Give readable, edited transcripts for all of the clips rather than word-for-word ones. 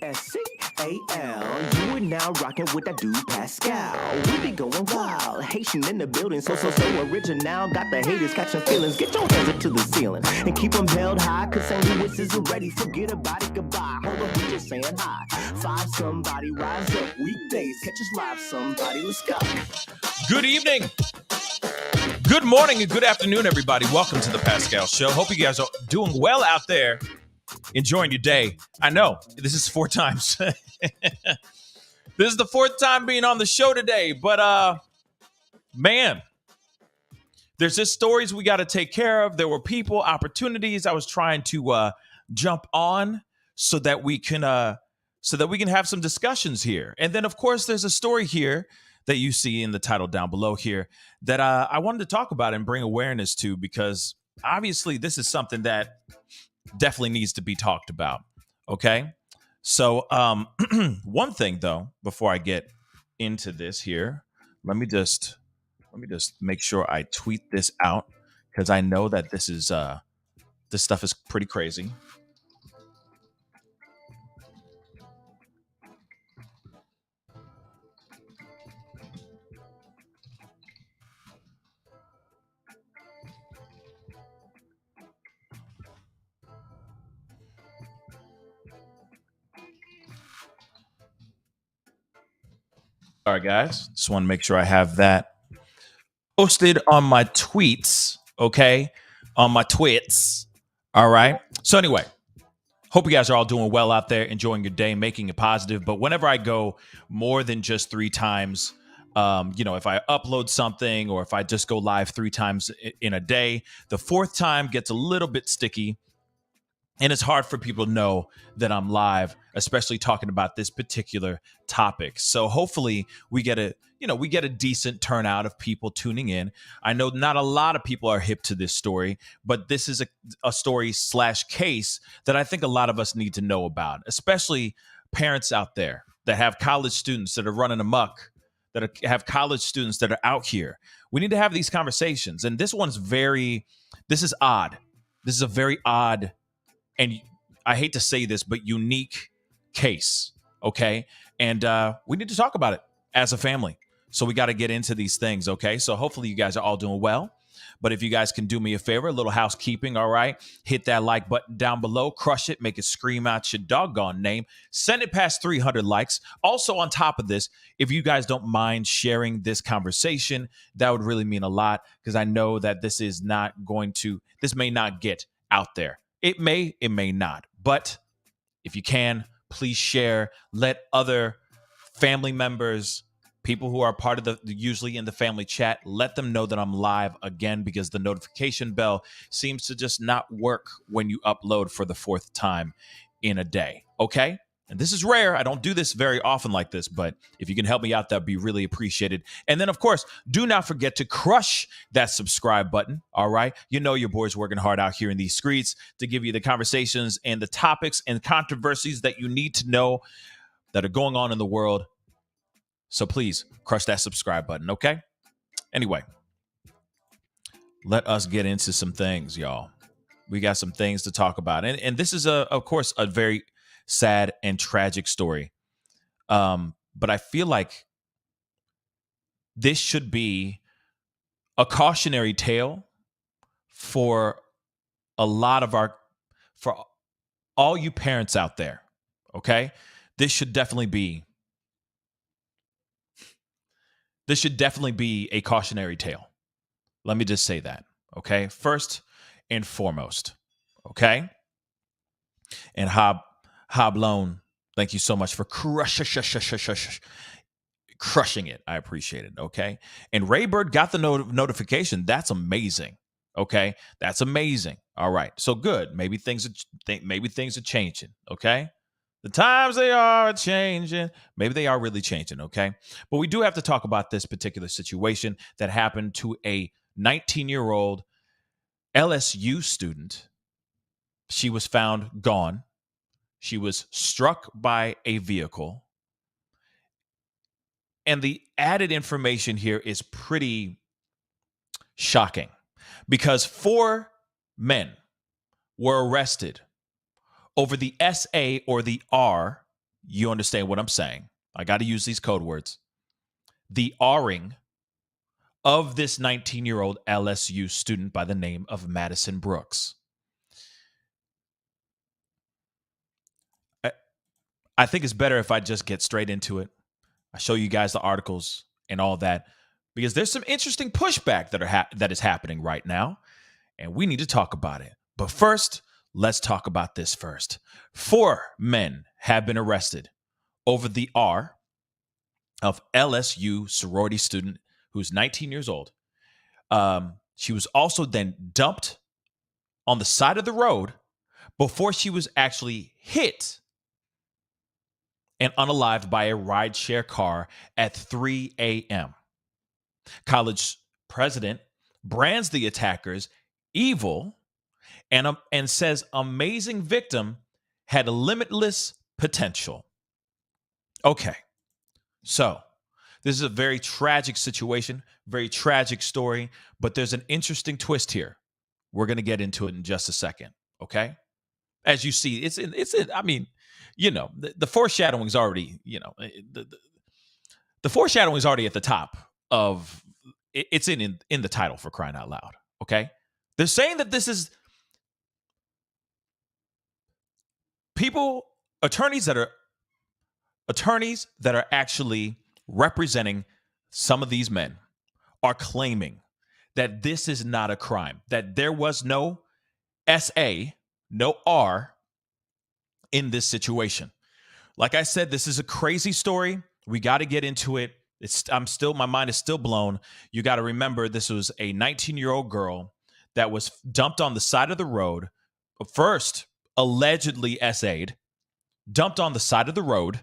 Pascal. You are now rocking with that dude Pascal. We be going wild, Haitian in the building, so original. Got the haters catching feelings. Get your hands up to the ceiling and keep them held high, cause St. Louis isn't ready. Forget about it, goodbye. Hold up, we just saying hi. Five somebody, rise up weekdays. Catch us live, somebody, let's go. Good evening, good morning, and good afternoon, everybody. Welcome to the Pascal Show. Hope you guys are doing well out there, enjoying your day. I know, this is 4 times. This is the 4th time being on the show today, but man, there's just stories we got to take care of. There were people, opportunities I was trying to jump on so that we can have some discussions here. And then, of course, there's a story here that you see in the title down below here that I wanted to talk about and bring awareness to, because obviously this is something that definitely needs to be talked about. Okay. So one thing, though, before I get into this here, let me just make sure I tweet this out, because I know that this stuff is pretty crazy. All right, guys, just want to make sure I have that posted on my tweets, okay? On my tweets. All right. So anyway, hope you guys are all doing well out there, enjoying your day, making it positive. But whenever I go more than just 3 times, if I upload something or if I just go live 3 times in a day, the 4th time gets a little bit sticky. And it's hard for people to know that I'm live, especially talking about this particular topic. So hopefully we get a decent turnout of people tuning in. I know not a lot of people are hip to this story, but this is a story / case that I think a lot of us need to know about, especially parents out there that have college students that are running amok, have college students that are out here. We need to have these conversations. And this is odd. This is a very odd, and I hate to say this, but unique case, okay? And we need to talk about it as a family. So we got to get into these things, okay? So hopefully you guys are all doing well. But if you guys can do me a favor, a little housekeeping, all right? Hit that like button down below. Crush it. Make it scream out your doggone name. Send it past 300 likes. Also, on top of this, if you guys don't mind sharing this conversation, that would really mean a lot, because I know that this may not get out there. It may not. But if you can, please share. Let other family members, people who are part of usually in the family chat, let them know that I'm live again, because the notification bell seems to just not work when you upload for the 4th time in a day. Okay? And this is rare. I don't do this very often like this, but if you can help me out, that'd be really appreciated. And then, of course, do not forget to crush that subscribe button. All right. You know your boy's working hard out here in these streets to give you the conversations and the topics and controversies that you need to know that are going on in the world. So please crush that subscribe button, okay? Anyway, let us get into some things, y'all. We got some things to talk about. And this is, of course, a very sad and tragic story. But I feel like this should be a cautionary tale for for all you parents out there, okay? This should definitely be a cautionary tale. Let me just say that, okay? First and foremost, okay? And Hoblone, thank you so much for crushing it. I appreciate it, okay? And Raybird got the notification. That's amazing, okay? That's amazing. All right, so good. Maybe things are changing, okay? The times they are changing. Maybe they are really changing, okay? But we do have to talk about this particular situation that happened to a 19-year-old LSU student. She was found gone. She was struck by a vehicle. And the added information here is pretty shocking, because 4 men were arrested over the SA or the R you understand what I'm saying. I got to use these code words. The R-ing of this 19-year-old LSU student by the name of Madison Brooks. I think it's better if I just get straight into it. I show you guys the articles and all that, because there's some interesting pushback that is happening right now, and we need to talk about it. But first, let's talk about this first. 4 men have been arrested over the R of LSU sorority student who's 19 years old. She was also then dumped on the side of the road before she was actually hit and unalived by a rideshare car at 3 a.m. College president brands the attackers evil and says amazing victim had limitless potential. Okay, so this is a very tragic situation, very tragic story, but there's an interesting twist here. We're going to get into it in just a second, okay? As you see, I mean, you know, the foreshadowing is already, you know, the foreshadowing is already at the top of, it's in the title, for crying out loud, okay? They're saying that this is attorneys that are actually representing some of these men are claiming that this is not a crime, that there was no SA, no R in this situation. Like I said, this is a crazy story. We got to get into it. My mind is still blown. You got to remember, this was a 19-year-old girl that was dumped on the side of the road, first allegedly SA'd, dumped on the side of the road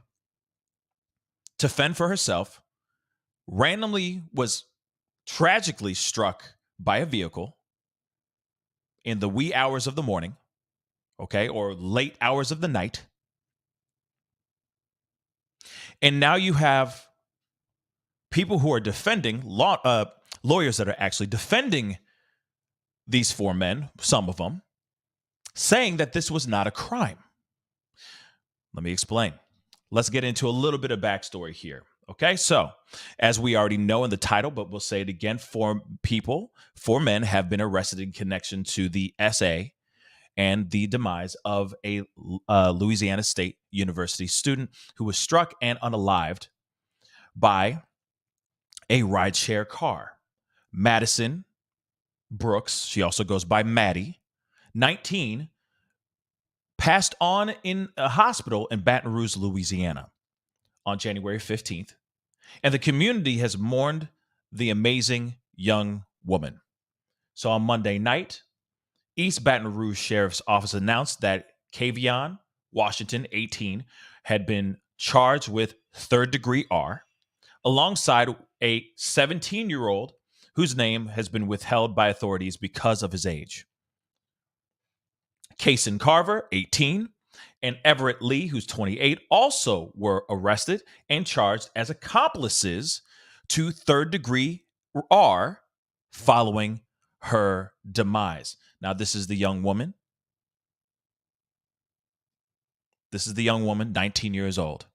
to fend for herself, randomly was tragically struck by a vehicle in the wee hours of the morning, okay, or late hours of the night. And now you have people who are defending, lawyers that are actually defending these 4 men, some of them, saying that this was not a crime. Let me explain. Let's get into a little bit of backstory here. Okay, so as we already know in the title, but we'll say it again, 4 men have been arrested in connection to the SA and the demise of a Louisiana State University student who was struck and unalived by a rideshare car. Madison Brooks, she also goes by Maddie, 19, passed on in a hospital in Baton Rouge, Louisiana on January 15th. And the community has mourned the amazing young woman. So on Monday night, East Baton Rouge Sheriff's Office announced that Kavion Washington, 18, had been charged with third-degree R, alongside a 17-year-old whose name has been withheld by authorities because of his age. Kason Carver, 18, and Everett Lee, who's 28, also were arrested and charged as accomplices to third-degree R following her demise. Now, this is the young woman. This is the young woman, 19 years old.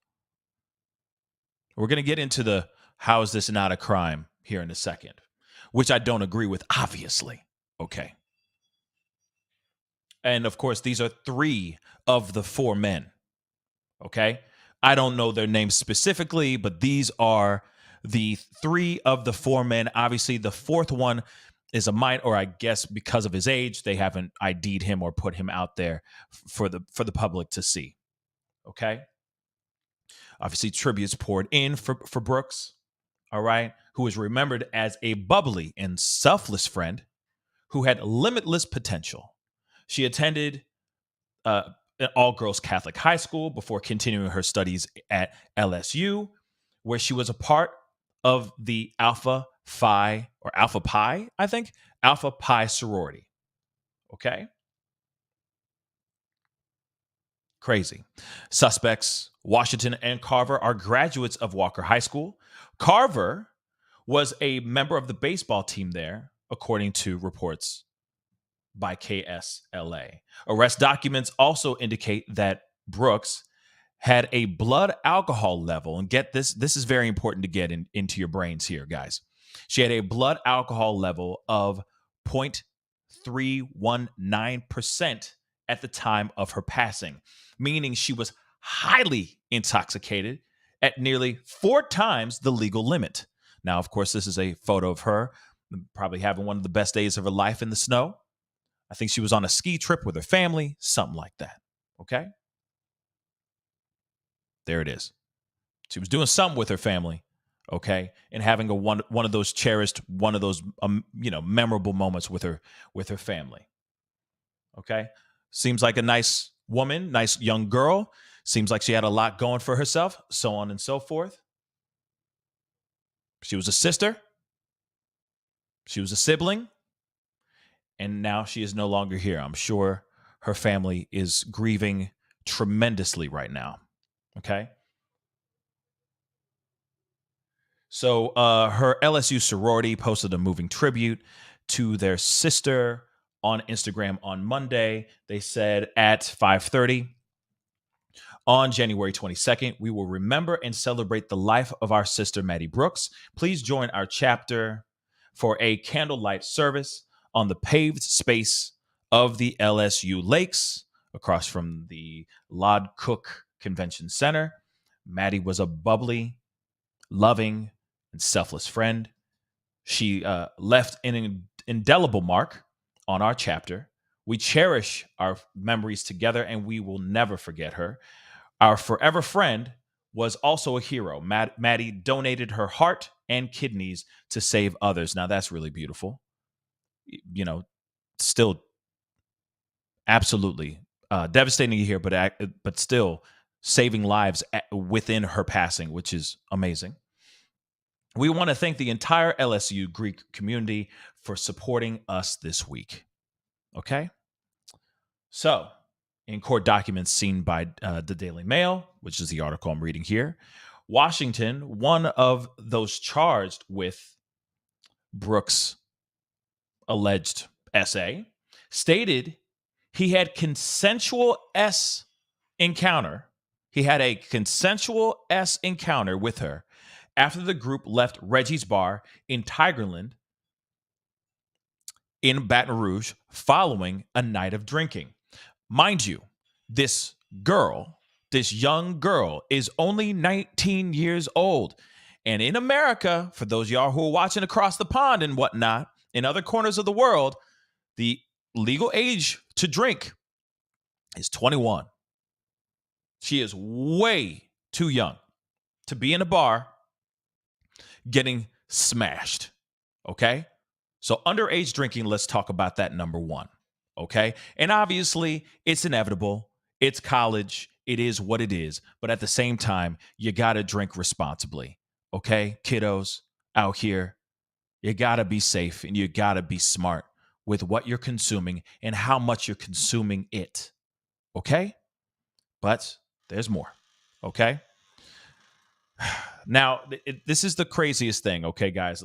We're going to get into the how is this not a crime here in a second, which I don't agree with, obviously. Okay. And of course, these are 3 of the 4 men. Okay. I don't know their names specifically, but these are the 3 of the 4 men. Obviously, the 4th one is a minor, or I guess because of his age, they haven't ID'd him or put him out there for the public to see. Okay. Obviously, tributes poured in for Brooks, all right, who is remembered as a bubbly and selfless friend who had limitless potential. She attended an all-girls Catholic high school before continuing her studies at LSU, where she was a part of the Alpha Pi sorority. Okay? Crazy. Suspects, Washington and Carver, are graduates of Walker High School. Carver was a member of the baseball team there, according to reports by KSLA. Arrest documents also indicate that Brooks had a blood alcohol level, and get this, this is very important to get into your brains here, guys. She had a blood alcohol level of 0.319% at the time of her passing, meaning she was highly intoxicated at nearly 4 times the legal limit. Now, of course, this is a photo of her probably having one of the best days of her life in the snow. I think she was on a ski trip with her family, something like that. Okay? There it is. She was doing something with her family, okay, and having a one of those cherished, one of those memorable moments with her family. Okay, seems like a nice woman, nice young girl. Seems like she had a lot going for herself, so on and so forth. She was a sister. She was a sibling, and now she is no longer here. I'm sure her family is grieving tremendously right now. Okay. So her LSU sorority posted a moving tribute to their sister on Instagram on Monday. They said at 5:30 on January 22nd, we will remember and celebrate the life of our sister Maddie Brooks. Please join our chapter for a candlelight service on the paved space of the LSU Lakes across from the Lod Cook Convention Center. Maddie was a bubbly, loving, and selfless friend. She left an indelible mark on our chapter. We cherish our memories together, and we will never forget her. Our forever friend was also a hero. Maddie donated her heart and kidneys to save others. Now, that's really beautiful. You know, still absolutely devastating to hear, but still saving lives within her passing, which is amazing. We want to thank the entire LSU Greek community for supporting us this week. Okay? So, in court documents seen by the Daily Mail, which is the article I'm reading here, Washington, one of those charged with Brooks' alleged essay, stated he had consensual S encounter. He had a consensual S encounter with her after the group left Reggie's Bar in Tigerland in Baton Rouge following a night of drinking. Mind you, this girl, this young girl, is only 19 years old. And in America, for those of y'all who are watching across the pond and whatnot, in other corners of the world, the legal age to drink is 21. She is way too young to be in a bar getting smashed. Okay? So, underage drinking, let's talk about that number one. Okay? And obviously, it's inevitable. It's college. It is what it is. But at the same time, you got to drink responsibly. Okay? Kiddos out here, you got to be safe and you got to be smart with what you're consuming and how much you're consuming it. Okay? But there's more. Okay? Now, this is the craziest thing, okay, guys,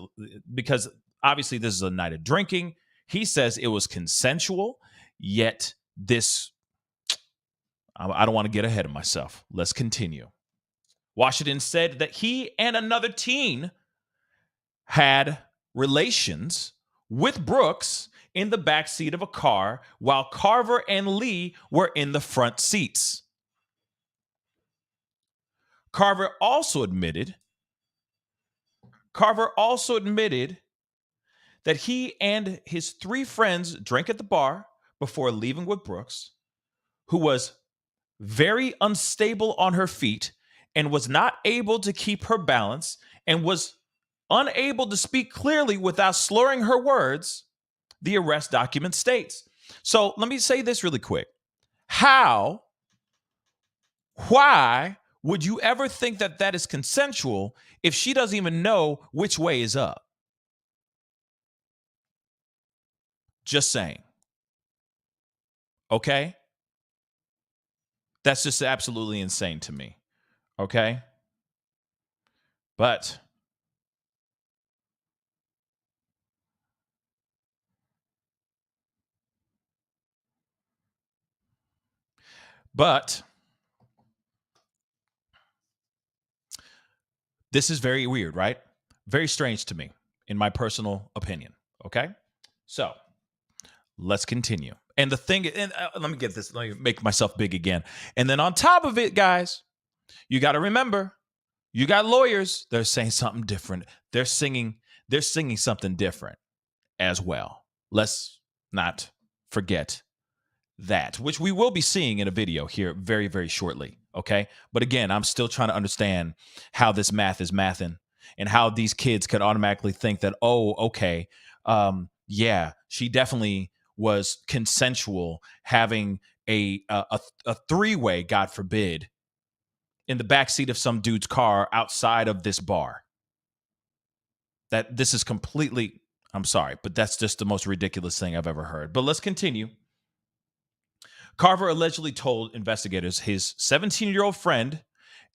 because obviously this is a night of drinking. He says it was consensual, yet I don't want to get ahead of myself. Let's continue. Washington said that he and another teen had relations with Brooks in the backseat of a car while Carver and Lee were in the front seats. Carver also admitted that he and his 3 friends drank at the bar before leaving with Brooks, who was very unstable on her feet and was not able to keep her balance and was unable to speak clearly without slurring her words, the arrest document states. So let me say this really quick. Why would you ever think that that is consensual if she doesn't even know which way is up? Just saying. Okay? That's just absolutely insane to me. Okay? But This is very weird, right? Very strange to me, in my personal opinion. Okay. So let's continue. And the thing, and let me get this, let me make myself big again. And then on top of it, guys, you got to remember, you got lawyers, they're saying something different. They're singing something different as well. Let's not forget that, which we will be seeing in a video here very, very shortly. Okay. But again, I'm still trying to understand how this math is mathing and how these kids could automatically think that, oh, okay, yeah, she definitely was consensual having a three-way, God forbid, in the backseat of some dude's car outside of this bar. That this is completely, I'm sorry, but that's just the most ridiculous thing I've ever heard. But let's continue. Carver allegedly told investigators his 17-year-old friend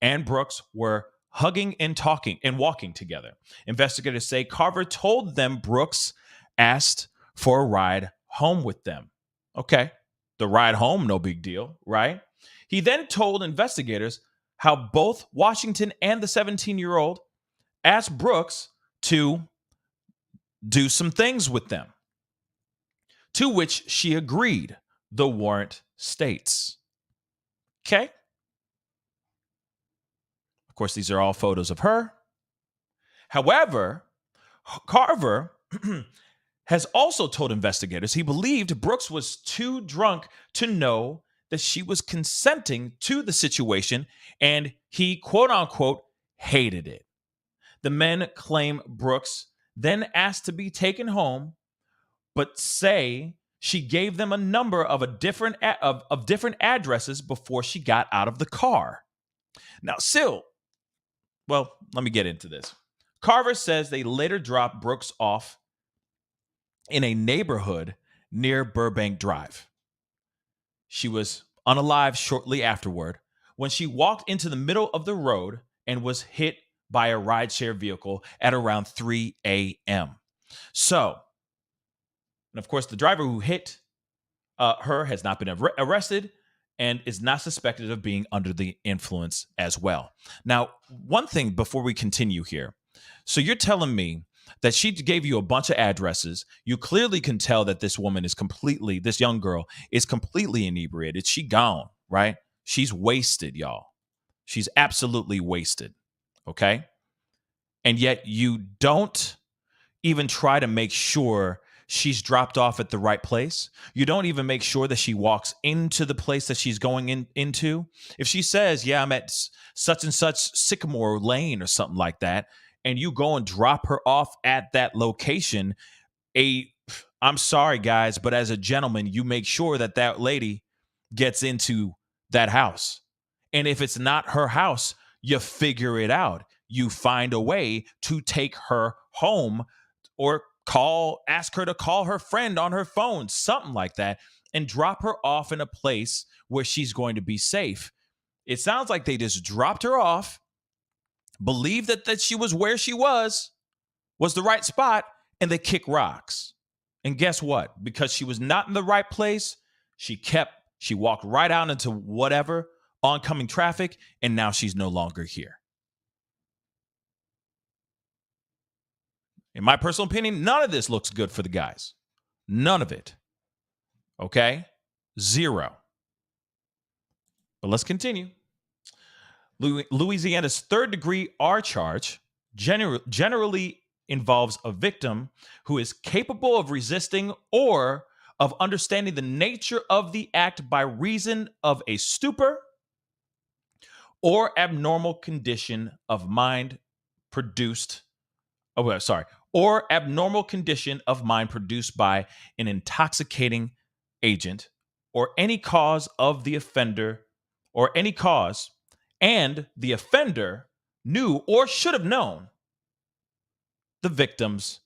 and Brooks were hugging and talking and walking together. Investigators say Carver told them Brooks asked for a ride home with them. Okay, the ride home, no big deal, right? He then told investigators how both Washington and the 17-year-old asked Brooks to do some things with them, to which she agreed, the warrant states. Okay. Of course, these are all photos of her. However, Carver has also told investigators he believed Brooks was too drunk to know that she was consenting to the situation, and he, quote unquote, hated it. The men claim Brooks then asked to be taken home, but say she gave them a number of different addresses before she got out of the car. Now, still, well, let me get into this. Carver says they later dropped Brooks off in a neighborhood near Burbank Drive. She was unalive shortly afterward when she walked into the middle of the road and was hit by a rideshare vehicle at around 3 a.m. So, and of course, the driver who hit her has not been arrested and is not suspected of being under the influence as well. Now, one thing before we continue here. So you're telling me that she gave you a bunch of addresses. You clearly can tell that this young girl is completely inebriated. She gone, right? She's wasted, y'all. She's absolutely wasted. Okay. And yet you don't even try to make sure she's dropped off at the right place. You don't even make sure that she walks into the place that she's going into. If she says, yeah, I'm at such and such Sycamore Lane or something like that, and you go and drop her off at that location, I'm sorry, guys, but as a gentleman, you make sure that that lady gets into that house. And if it's not her house, you figure it out. You find a way to take her home or ask her to call her friend on her phone, something like that, and drop her off in a place where she's going to be safe. It sounds like they just dropped her off, believed that she was where she was the right spot, and they kick rocks. And guess what? Because she was not in the right place, she walked right out into whatever oncoming traffic, and now she's no longer here. In my personal opinion, none of this looks good for the guys. None of it. Okay? Zero. But let's continue. Louisiana's third-degree R charge generally involves a victim who is capable of resisting or of understanding the nature of the act by reason of a stupor or abnormal condition of mind produced by an intoxicating agent or any cause of the offender or any cause, and the offender knew or should have known the victim's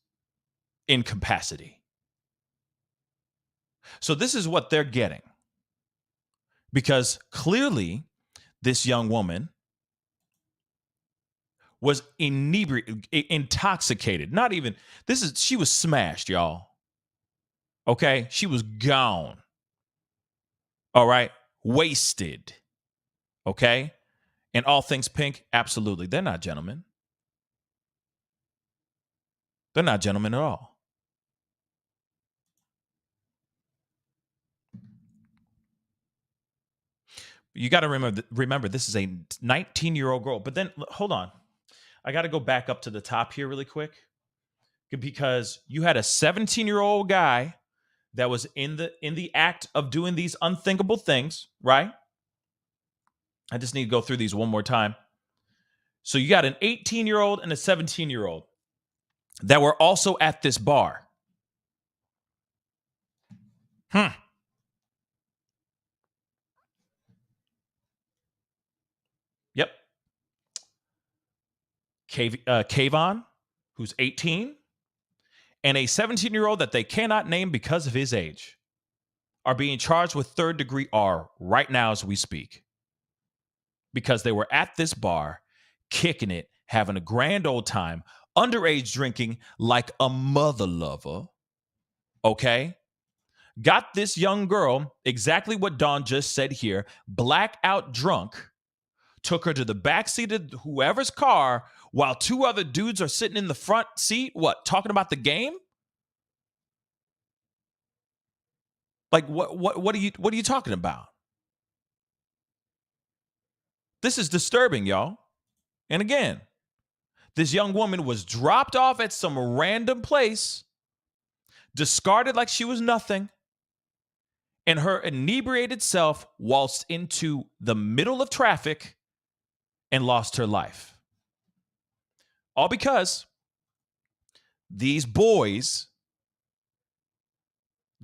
incapacity. So this is what they're getting. Because clearly this young woman was intoxicated. She was smashed, y'all. Okay? She was gone. All right? Wasted. Okay? And all things pink, absolutely. They're not gentlemen. They're not gentlemen at all. You got to remember this is a 19-year-old girl. But then hold on. I got to go back up to the top here really quick, because you had a 17-year-old guy that was in the act of doing these unthinkable things, right? I just need to go through these one more time. So you got an 18-year-old and a 17-year-old that were also at this bar. Yep. Kayvon, who's 18, and a 17-year-old that they cannot name because of his age, are being charged with third-degree R right now as we speak, because they were at this bar, kicking it, having a grand old time, underage drinking like a mother lover, okay? Got this young girl, exactly what Dawn just said here, blackout drunk, took her to the backseat of whoever's car while two other dudes are sitting in the front seat, talking about the game? Like, what are you talking about? This is disturbing, y'all. And again, this young woman was dropped off at some random place, discarded like she was nothing, and her inebriated self waltzed into the middle of traffic and lost her life. All because these boys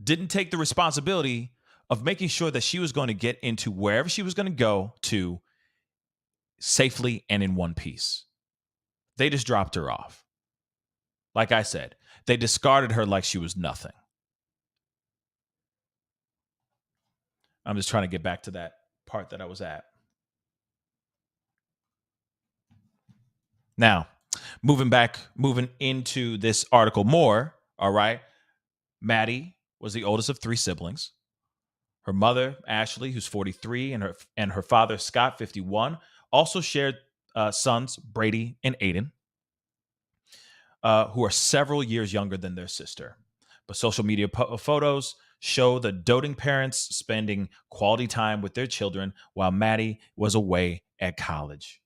didn't take the responsibility of making sure that she was going to get into wherever she was going to go to safely and in one piece. They just dropped her off. Like I said, they discarded her like she was nothing. I'm just trying to get back to that part that I was at. Now, moving into this article more, all right? Maddie was the oldest of three siblings. Her mother, Ashley, who's 43, and her father, Scott, 51, also shared sons, Brady and Aiden, who are several years younger than their sister. But social media photos show the doting parents spending quality time with their children while Maddie was away at college.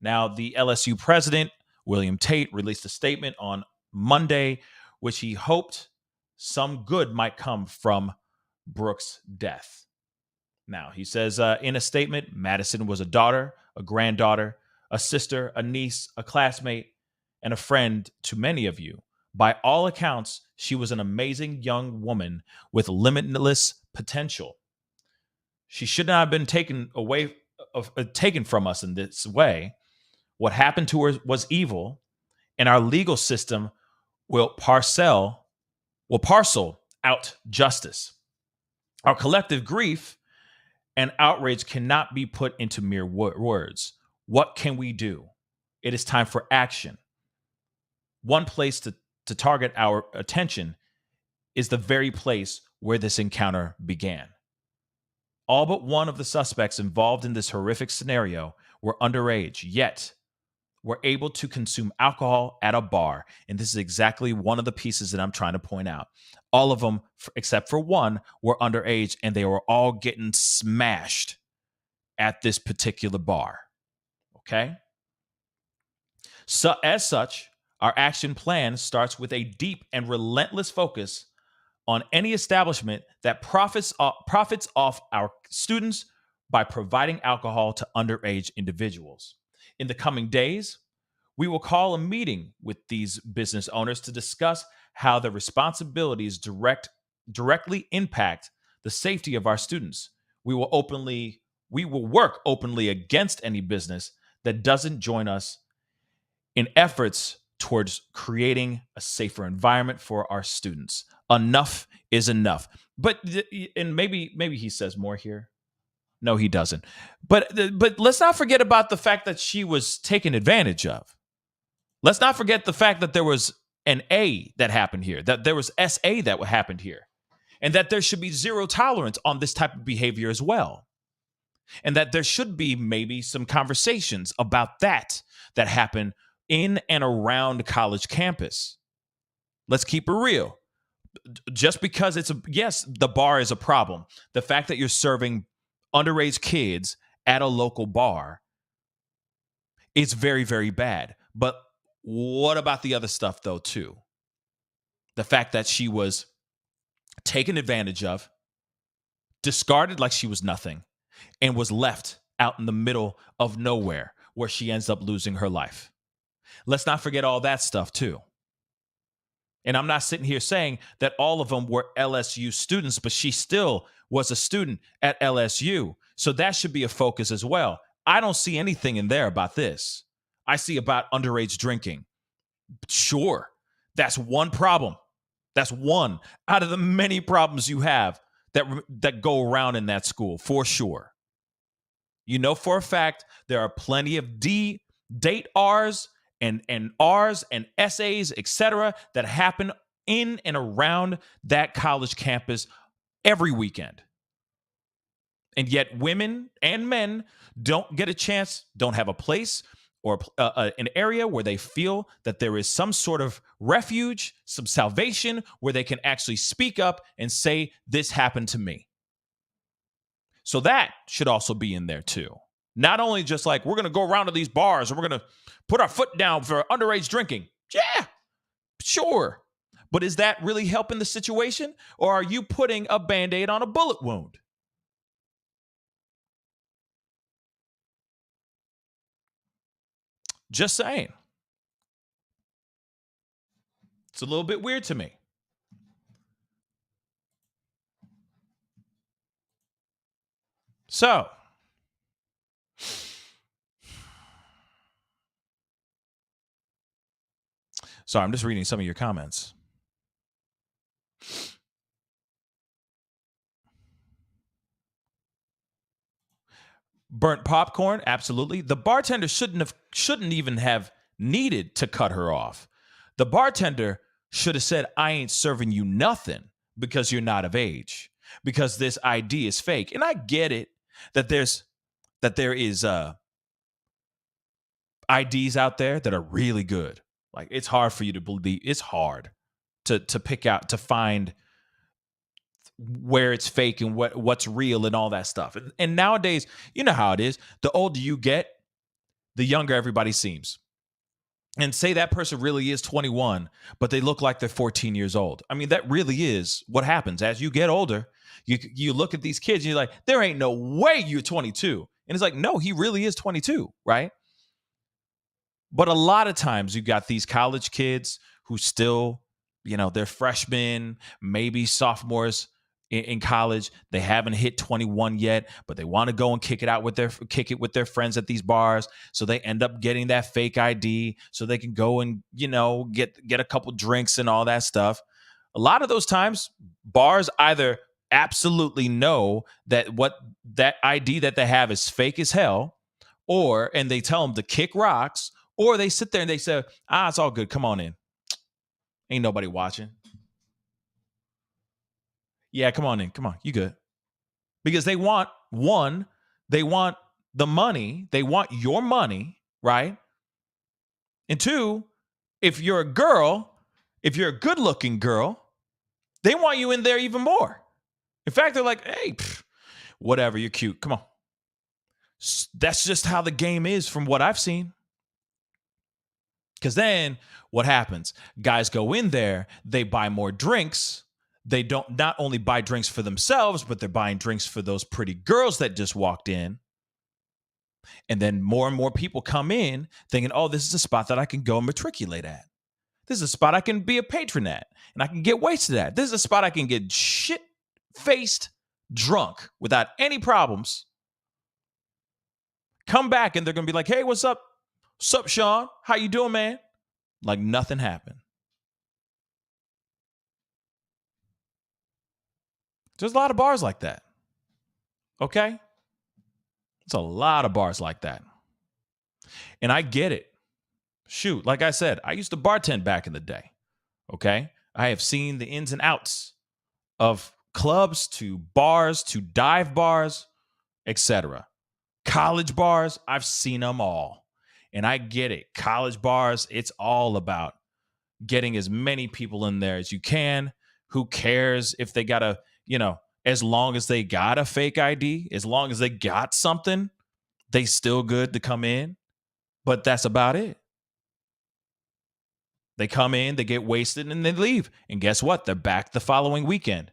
Now, the LSU president, William Tate, released a statement on Monday, which he hoped some good might come from Brooks' death. Now, he says in a statement, Madison was a daughter, a granddaughter, a sister, a niece, a classmate, and a friend to many of you. By all accounts, she was an amazing young woman with limitless potential. She should not have been taken from us in this way. What happened to her was evil, and our legal system will parcel out justice. Our collective grief and outrage cannot be put into mere words. What can we do? It is time for action. One place to target our attention is the very place where this encounter began. All but one of the suspects involved in this horrific scenario were underage, yet were able to consume alcohol at a bar. And this is exactly one of the pieces that I'm trying to point out. All of them, except for one, were underage, and they were all getting smashed at this particular bar. Okay? So, as such, our action plan starts with a deep and relentless focus on any establishment that profits off our students by providing alcohol to underage individuals. In the coming days, we will call a meeting with these business owners to discuss how the responsibilities directly impact the safety of our students. We will work openly against any business that doesn't join us in efforts towards creating a safer environment for our students. Enough is enough. But maybe he says more here. No, he doesn't. But let's not forget about the fact that she was taken advantage of. Let's not forget the fact that there was an A that happened here, that there was SA that happened here, and that there should be zero tolerance on this type of behavior as well. And that there should be maybe some conversations about that happen in and around college campus. Let's keep it real. Just because yes, the bar is a problem. The fact that you're serving underage kids at a local bar is very, very bad. But what about the other stuff, though, too? The fact that she was taken advantage of, discarded like she was nothing, and was left out in the middle of nowhere where she ends up losing her life. Let's not forget all that stuff, too. And I'm not sitting here saying that all of them were LSU students, but she still was a student at LSU. So that should be a focus as well. I don't see anything in there about this. I see about underage drinking. Sure, that's one problem. That's one out of the many problems you have that go around in that school, for sure. You know for a fact there are plenty of date R's and R's and essays, etc., that happen in and around that college campus every weekend. And yet women and men don't get a chance, don't have a place or an area where they feel that there is some sort of refuge, some salvation, where they can actually speak up and say, this happened to me. So that should also be in there too. Not only just like, we're going to go around to these bars and we're going to put our foot down for underage drinking. Yeah, sure. But is that really helping the situation? Or are you putting a Band-Aid on a bullet wound? Just saying. It's a little bit weird to me. So, sorry, I'm just reading some of your comments. Burnt popcorn, absolutely. The bartender shouldn't even have needed to cut her off. The bartender should have said, I ain't serving you nothing because you're not of age, because this ID is fake. And I get it that there is IDs out there that are really good. Like, it's hard for you to believe. It's hard to pick out, to find where it's fake and what's real and all that stuff. And nowadays, you know how it is. The older you get, the younger everybody seems. And say that person really is 21, but they look like they're 14 years old. I mean, that really is what happens. As you get older, you look at these kids and you're like, there ain't no way you're 22. And it's like, no, he really is 22, right? But a lot of times you got these college kids who still, they're freshmen, maybe sophomores in college. They haven't hit 21 yet, but they want to go and kick it with their friends at these bars. So they end up getting that fake ID so they can go and, get a couple drinks and all that stuff. A lot of those times, bars either absolutely know that what that ID that they have is fake as hell, and they tell them to kick rocks, or they sit there and they say, it's all good. Come on in. Ain't nobody watching. Yeah, come on in. Come on. You good. Because they want the money. They want your money, right? And two, if you're a good looking girl, they want you in there even more. In fact, they're like, hey, whatever, you're cute. Come on. That's just how the game is from what I've seen. Because then what happens? Guys go in there, they buy more drinks. They don't not only buy drinks for themselves, but they're buying drinks for those pretty girls that just walked in. And then more and more people come in thinking, oh, this is a spot that I can go and matriculate at. This is a spot I can be a patron at, and I can get wasted at. This is a spot I can get shit-faced drunk without any problems. Come back, and they're going to be like, hey, what's up? What's up, Sean? How you doing, man? Like nothing happened. There's a lot of bars like that. Okay? It's a lot of bars like that. And I get it. Shoot, like I said, I used to bartend back in the day. Okay? I have seen the ins and outs of clubs to bars to dive bars, etc. College bars, I've seen them all. And I get it. College bars, it's all about getting as many people in there as you can. Who cares if they got as long as they got a fake ID, as long as they got something, they still good to come in. But that's about it. They come in, they get wasted, and they leave. And guess what? They're back the following weekend,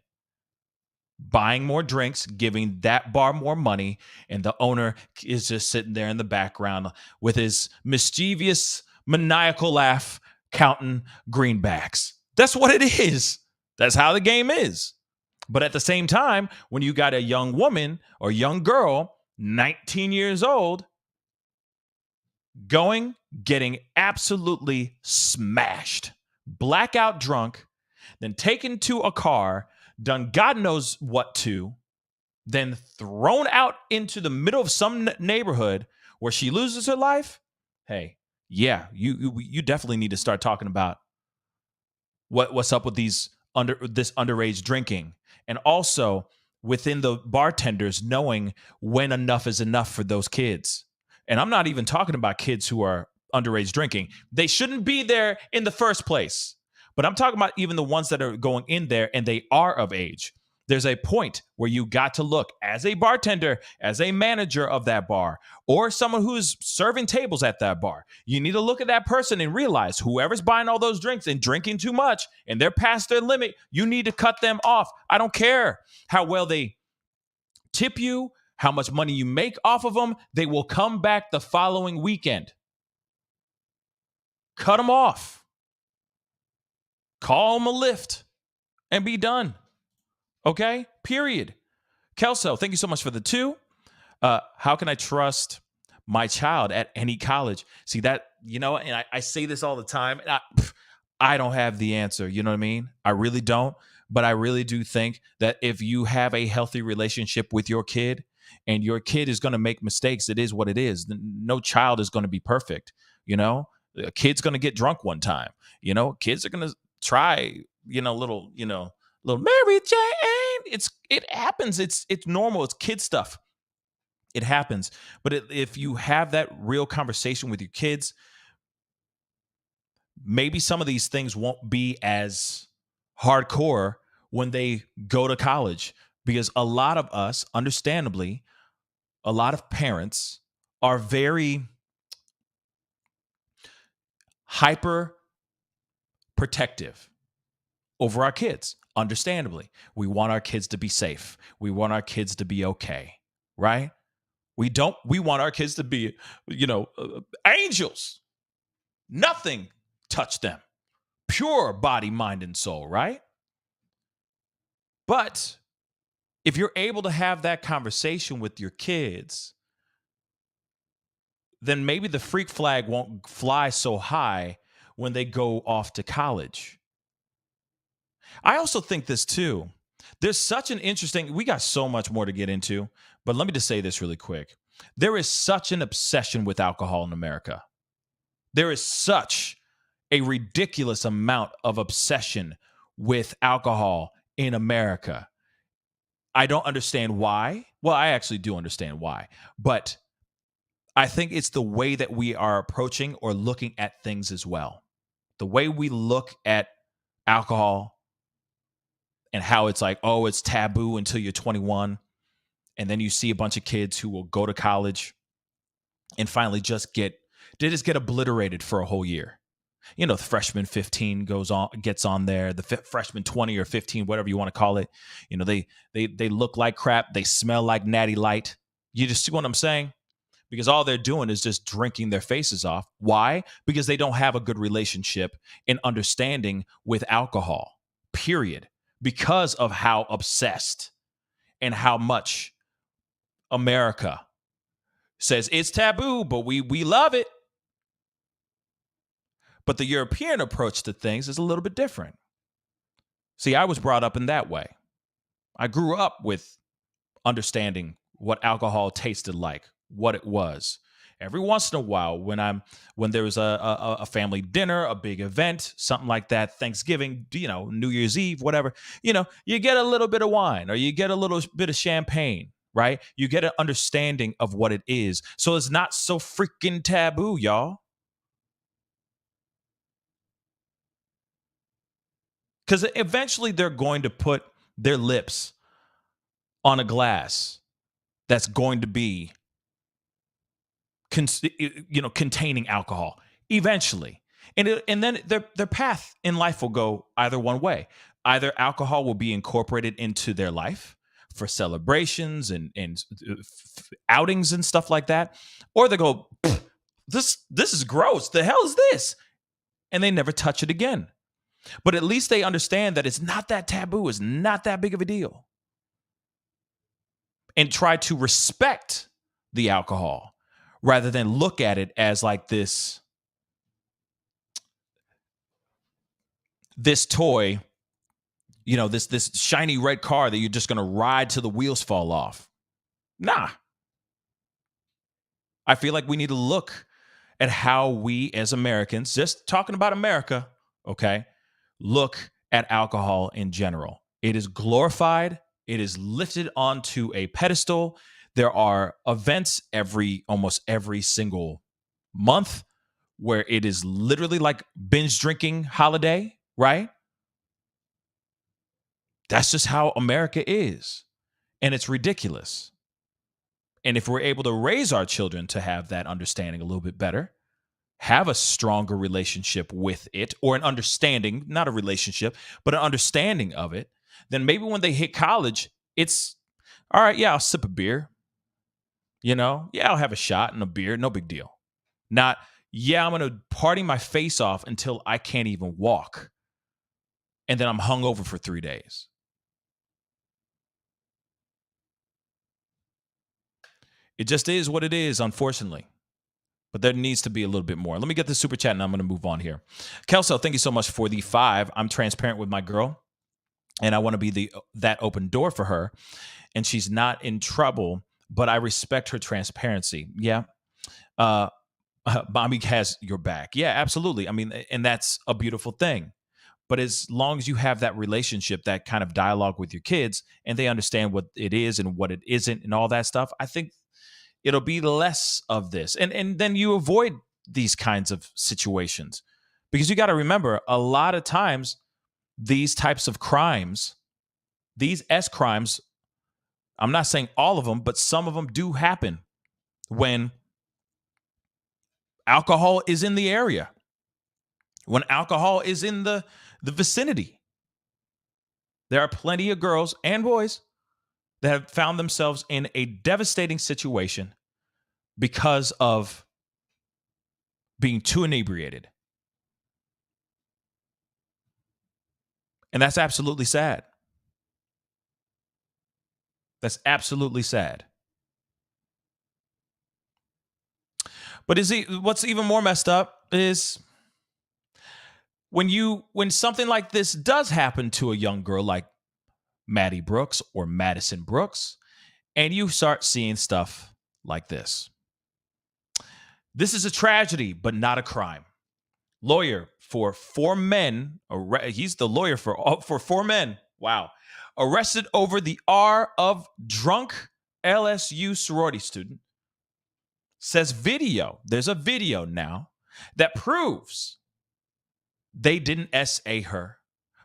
buying more drinks, giving that bar more money, and the owner is just sitting there in the background with his mischievous, maniacal laugh, counting greenbacks. That's what it is. That's how the game is. But at the same time, when you got a young woman or young girl, 19 years old, getting absolutely smashed, blackout drunk, then taken to a car, done God knows what to, then thrown out into the middle of some neighborhood where she loses her life. Hey, yeah, you definitely need to start talking about what's up with this underage drinking, and also within the bartenders knowing when enough is enough for those kids. And I'm not even talking about kids who are underage drinking. They shouldn't be there in the first place. But I'm talking about even the ones that are going in there and they are of age. There's a point where you got to look as a bartender, as a manager of that bar, or someone who's serving tables at that bar. You need to look at that person and realize whoever's buying all those drinks and drinking too much and they're past their limit, you need to cut them off. I don't care how well they tip you, how much money you make off of them. They will come back the following weekend. Cut them off. Call them a lift and be done. Okay? Period. Kelso, thank you so much for the 2. How can I trust my child at any college? See that, and I say this all the time. And I don't have the answer. You know what I mean? I really don't. But I really do think that if you have a healthy relationship with your kid and your kid is going to make mistakes, it is what it is. No child is going to be perfect. A kid's going to get drunk one time. Kids are going to try, little Mary Jane. It happens. It's normal. It's kid stuff. It happens. But if you have that real conversation with your kids, maybe some of these things won't be as hardcore when they go to college, because a lot of us, understandably, a lot of parents are very hyper protective over our kids. Understandably, we want our kids to be safe. We want our kids to be okay, right? We want our kids to be, angels. Nothing touch them. Pure body, mind, and soul, right? But if you're able to have that conversation with your kids, then maybe the freak flag won't fly so high when they go off to college. I also think this too. There's such an we got so much more to get into, but let me just say this really quick. There is such an obsession with alcohol in America. There is such a ridiculous amount of obsession with alcohol in America. I don't understand why. Well, I actually do understand why, but I think it's the way that we are approaching or looking at things as well. The way we look at alcohol and how it's like, oh, it's taboo until you're 21. And then you see a bunch of kids who will go to college and finally just get obliterated for a whole year. The freshman 15 gets on there, the freshman 20 or 15, whatever you want to call it. They look like crap. They smell like Natty Light. You just see what I'm saying? Because all they're doing is just drinking their faces off. Why? Because they don't have a good relationship and understanding with alcohol, period. Because of how obsessed and how much America says it's taboo, but we love it. But the European approach to things is a little bit different. See, I was brought up in that way. I grew up with understanding what alcohol tasted like, what it was. Every once in a while, when there was a family dinner, a big event, something like that, Thanksgiving, New Year's Eve, whatever, you get a little bit of wine or you get a little bit of champagne, right? You get an understanding of what it is. So it's not so freaking taboo, y'all. Because eventually they're going to put their lips on a glass that's going to be containing alcohol eventually. And then their path in life will go either one way. Either alcohol will be incorporated into their life for celebrations and outings and stuff like that, or they go, this is gross. The hell is this? And they never touch it again. But at least they understand that it's not that taboo. It's not that big of a deal. And try to respect the alcohol rather than look at it as like this toy, this shiny red car that you're just going to ride till the wheels fall off. Nah. I feel like we need to look at how we as Americans, just talking about America, okay, look at alcohol in general. It is glorified. It is lifted onto a pedestal. There are events almost every single month where it is literally like binge drinking holiday, right? That's just how America is. And it's ridiculous. And if we're able to raise our children to have that understanding a little bit better, have a stronger relationship with it, or an understanding, not a relationship, but an understanding of it, then maybe when they hit college, it's all right. Yeah, I'll sip a beer. Yeah, I'll have a shot and a beer. No big deal. Not, yeah, I'm going to party my face off until I can't even walk. And then I'm hungover for 3 days. It just is what it is, unfortunately. But there needs to be a little bit more. Let me get the super chat and I'm going to move on here. Kelso, thank you so much for the 5. I'm transparent with my girl and I want to be that open door for her. And she's not in trouble, but I respect her transparency. Yeah. Mommy has your back. Yeah, absolutely. I mean, and that's a beautiful thing. But as long as you have that relationship, that kind of dialogue with your kids, and they understand what it is and what it isn't and all that stuff, I think it'll be less of this. And then you avoid these kinds of situations. Because you got to remember, a lot of times, these types of crimes, these S crimes, I'm not saying all of them, but some of them do happen when alcohol is in the area, when alcohol is in the vicinity. There are plenty of girls and boys that have found themselves in a devastating situation because of being too inebriated. And that's absolutely sad. That's absolutely sad. But what's even more messed up is when something like this does happen to a young girl like Maddie Brooks or Madison Brooks, and you start seeing stuff like this. This is a tragedy, but not a crime. Lawyer for 4 men. He's the lawyer for 4 men. Wow. Arrested over the R of drunk LSU sorority student. Says there's a video now that proves they didn't SA her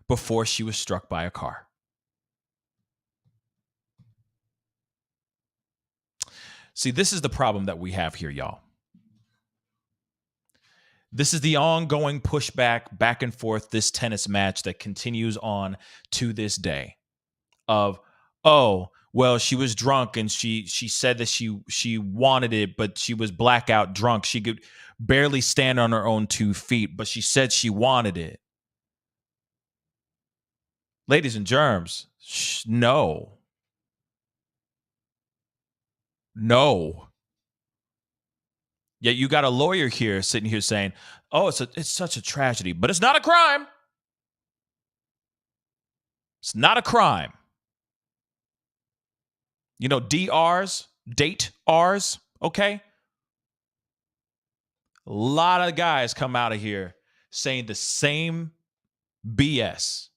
before she was struck by a car. See, this is the problem that we have here, y'all. This is the ongoing pushback, back and forth, this tennis match that continues on to this day of, oh, well, she was drunk and she said that she wanted it, but she was blackout drunk. She could barely stand on her own 2 feet, but she said she wanted it. Ladies and germs, no. No. Yet you got a lawyer here sitting here saying, oh, it's such a tragedy, but it's not a crime. It's not a crime. DRs, date Rs, okay? A lot of guys come out of here saying the same BS.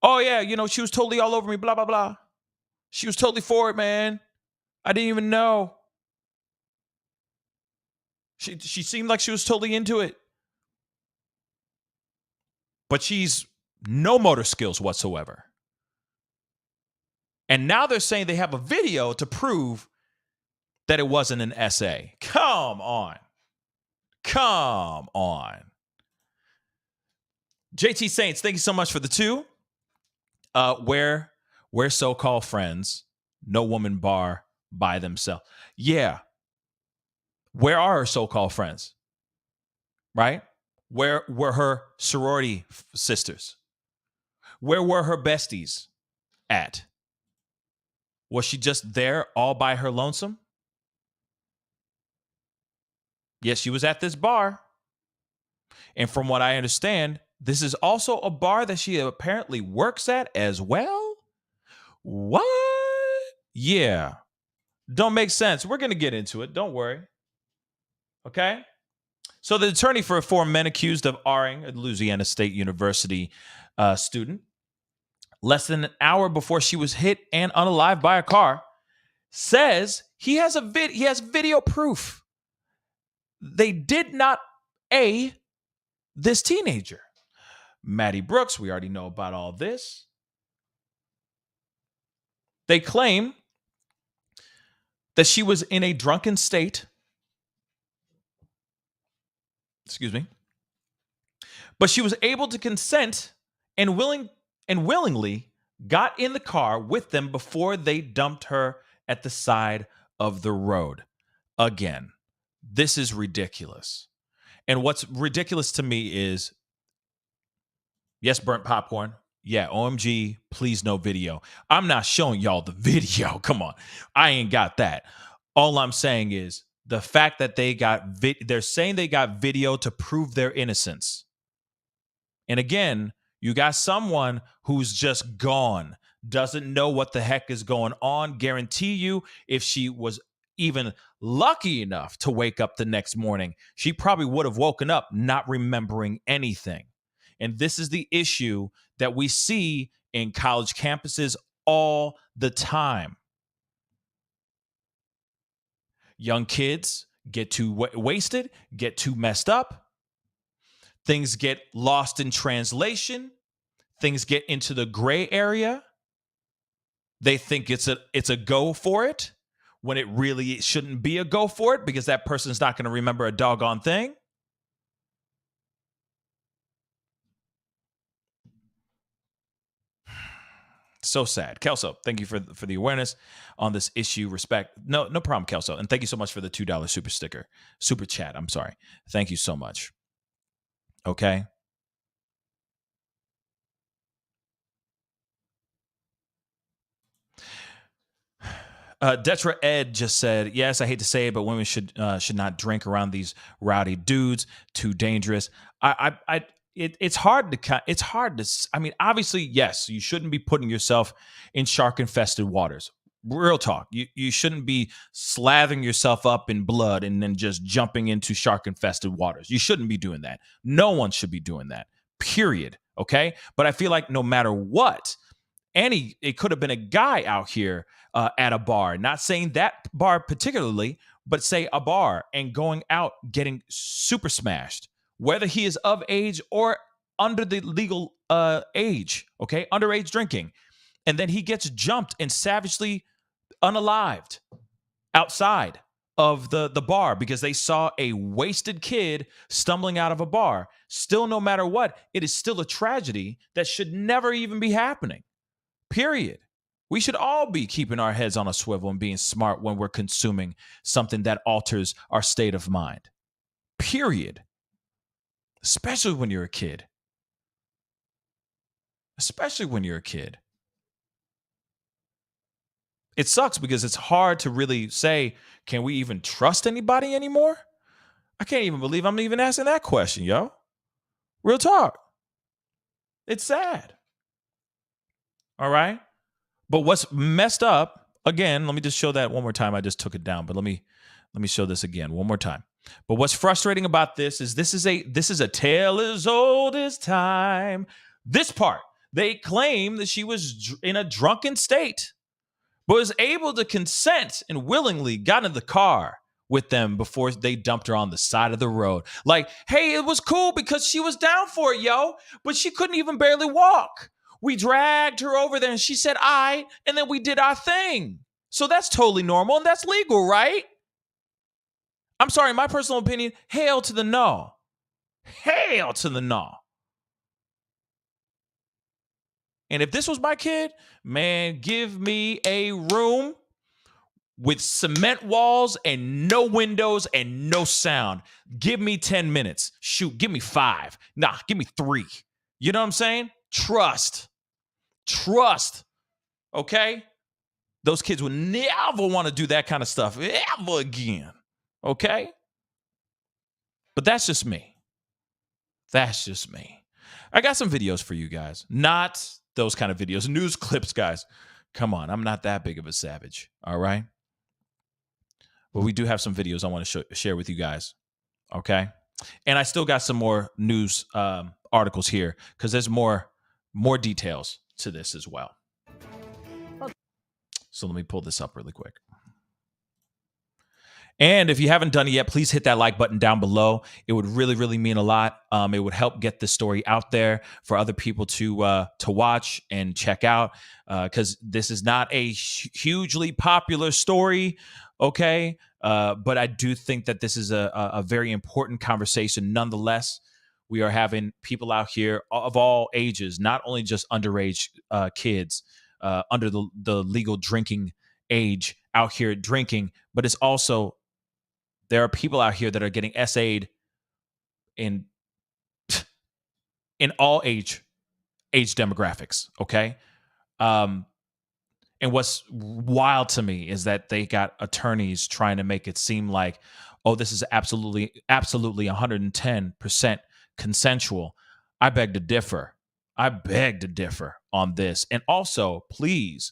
Oh, yeah, she was totally all over me, blah, blah, blah. She was totally for it, man. I didn't even know. She seemed like she was totally into it. but she's no motor skills whatsoever. And now they're saying they have a video to prove that it wasn't an essay. Come on. Come on. JT Saints, thank you so much for the 2. Where so-called friends, no woman bar by themselves. Yeah. Where are her so-called friends? Right? Where were her sorority sisters? Where were her besties at? Was she just there all by her lonesome? Yes, she was at this bar. And from what I understand, this is also a bar that she apparently works at as well. What? Yeah. Don't make sense. We're going to get into it. Don't worry. Okay? So the attorney for 4 men accused of R-ing a Louisiana State University student less than an hour before she was hit and unalived by a car says he has video proof. They did not A this teenager. Maddie Brooks, we already know about all this. They claim that she was in a drunken state. Excuse me. But she was able to consent and willingly got in the car with them before they dumped her at the side of the road. Again, this is ridiculous. And what's ridiculous to me is, yes, burnt popcorn. Yeah, OMG, please no video. I'm not showing y'all the video. Come on. I ain't got that. All I'm saying is the fact that they're saying they got video to prove their innocence. And again, you got someone who's just gone, doesn't know what the heck is going on. Guarantee you, if she was even lucky enough to wake up the next morning, she probably would have woken up not remembering anything. And this is the issue that we see in college campuses all the time. Young kids get too wasted, get too messed up. Things get lost in translation. Things get into the gray area. They think it's a go for it when it really shouldn't be a go for it because that person's not going to remember a doggone thing. So sad. Kelso, thank you for the awareness on this issue. Respect. No problem, Kelso. And thank you so much for the $2 super chat. I'm sorry. Thank you so much. Okay. Detra Ed just said, yes, I hate to say it, but women should not drink around these rowdy dudes. Too dangerous. It's hard to, I mean, obviously, yes, you shouldn't be putting yourself in shark-infested waters. Real talk. You shouldn't be slathering yourself up in blood and then just jumping into shark-infested waters. You shouldn't be doing that. No one should be doing that, period. Okay? But I feel like no matter what, it could have been a guy out here at a bar, not saying that bar particularly, but say a bar and going out getting super smashed, whether he is of age or under the legal age, okay, underage drinking. And then he gets jumped and savagely unalived outside of the bar because they saw a wasted kid stumbling out of a bar. Still, no matter what, it is still a tragedy that should never even be happening. Period. We should all be keeping our heads on a swivel and being smart when we're consuming something that alters our state of mind. Period. Especially when you're a kid. Especially when you're a kid. It sucks because it's hard to really say, can we even trust anybody anymore? I can't even believe I'm even asking that question, yo. Real talk. It's sad. All right? But what's messed up, again, let me just show that one more time. I just took it down, but let me show this again one more time. But what's frustrating about this is this is a tale as old as time. This part, they claim that she was in a drunken state, but was able to consent and willingly got in the car with them before they dumped her on the side of the road. Like, hey, it was cool because she was down for it, yo, but she couldn't even barely walk. We dragged her over there and she said, and then we did our thing. So that's totally normal and that's legal, right? I'm sorry, my personal opinion, hail to the no. Hail to the no. And if this was my kid, man, give me a room with cement walls and no windows and no sound. Give me 10 minutes. Shoot, give me 5. Nah, give me 3. You know what I'm saying? Trust. Okay? Those kids would never want to do that kind of stuff ever again. Okay? But that's just me. I got some videos for you guys. Not those kind of videos. News clips, guys. Come on. I'm not that big of a savage. All right? But we do have some videos I want to share with you guys. Okay? And I still got some more news articles here because there's more details to this as well. So let me pull this up really quick. And if you haven't done it yet, please hit that like button down below. It would really, really mean a lot. It would help get this story out there for other people to watch and check out, because this is not a hugely popular story, okay? But I do think that this is a very important conversation. Nonetheless, we are having people out here of all ages, not only just underage kids under the legal drinking age out here drinking, but it's also there are people out here that are getting SA'd in all age demographics, okay? And what's wild to me is that they got attorneys trying to make it seem like, oh, this is absolutely 110% consensual. I beg to differ on this. And also, please,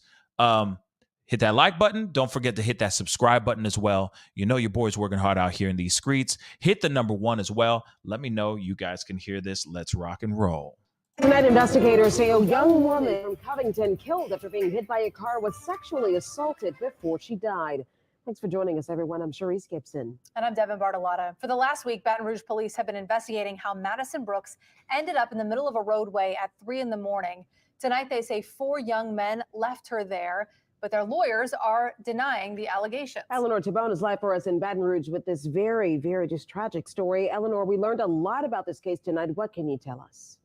hit that like button. Don't forget to hit that subscribe button as well. You know your boy's working hard out here in these streets. Hit the number 1 as well. Let me know you guys can hear this. Let's rock and roll. Tonight, investigators say a young woman from Covington killed after being hit by a car was sexually assaulted before she died. Thanks for joining us, everyone. I'm Sharice Gibson. And I'm Devin Bartolotta. For the last week, Baton Rouge police have been investigating how Madison Brooks ended up in the middle of a roadway at 3 in the morning. Tonight, they say 4 young men left her there, but their lawyers are denying the allegations. Eleanor Tabone is live for us in Baton Rouge with this very, very just tragic story. Eleanor, we learned a lot about this case tonight. What can you tell us?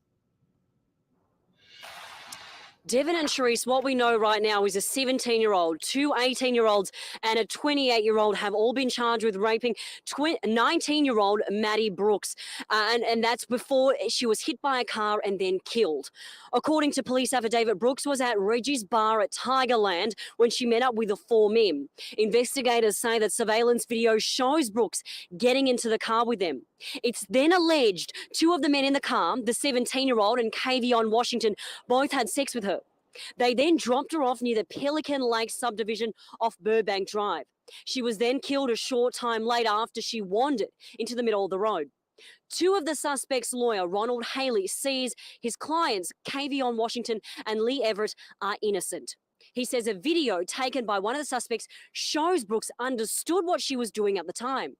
Devin and Sharice, what we know right now is a 17-year-old, 2 18-year-olds, and a 28-year-old have all been charged with raping 19-year-old Maddie Brooks. And that's before she was hit by a car and then killed. According to police affidavit, Brooks was at Reggie's bar at Tigerland when she met up with the 4 men. Investigators say that surveillance video shows Brooks getting into the car with them. It's then alleged 2 of the men in the car, the 17-year-old and Kavion Washington, both had sex with her. They then dropped her off near the Pelican Lake subdivision off Burbank Drive. She was then killed a short time later after she wandered into the middle of the road. 2 of the suspects' lawyer, Ronald Haley, says his clients, Kavion Washington and Lee Everett, are innocent. He says a video taken by one of the suspects shows Brooks understood what she was doing at the time.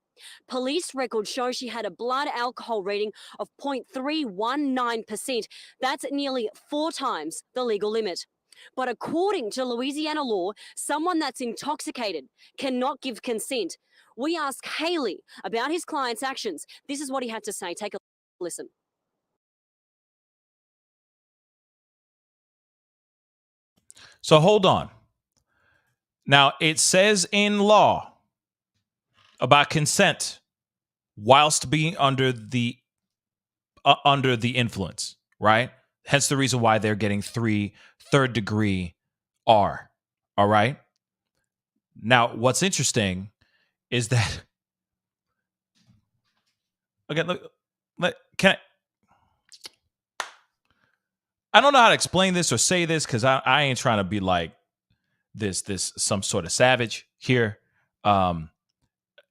Police records show she had a blood alcohol reading of 0.319%. That's nearly 4 times the legal limit. But according to Louisiana law, someone that's intoxicated cannot give consent. We asked Haley about his client's actions. This is what he had to say. Take a listen. So hold on. Now, it says in law about consent whilst being under the influence, right? Hence the reason why they're getting 3 third-degree R. All right. Now, what's interesting is that again, I don't know how to explain this or say this because I ain't trying to be like this some sort of savage here. And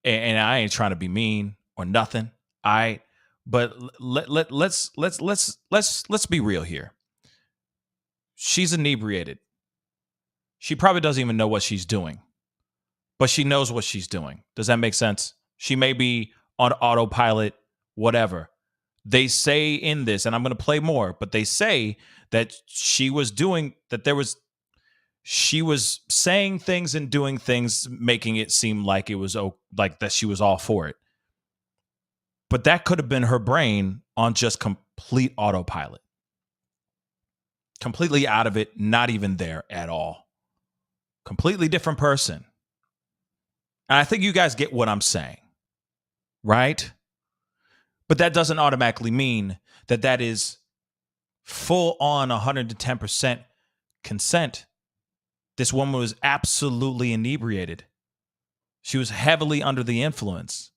I ain't trying to be mean or nothing. But let's be real here. She's inebriated. She probably doesn't even know what she's doing. but she knows what she's doing. Does that make sense? She may be on autopilot, whatever. They say in this, and I'm going to play more, but they say that she was saying things and doing things, making it seem like it was like that she was all for it. But that could have been her brain on just complete autopilot. Completely out of it, not even there at all. Completely different person. And I think you guys get what I'm saying, right? But that doesn't automatically mean that that is full on 110% consent. This woman was absolutely inebriated. She was heavily under the influence.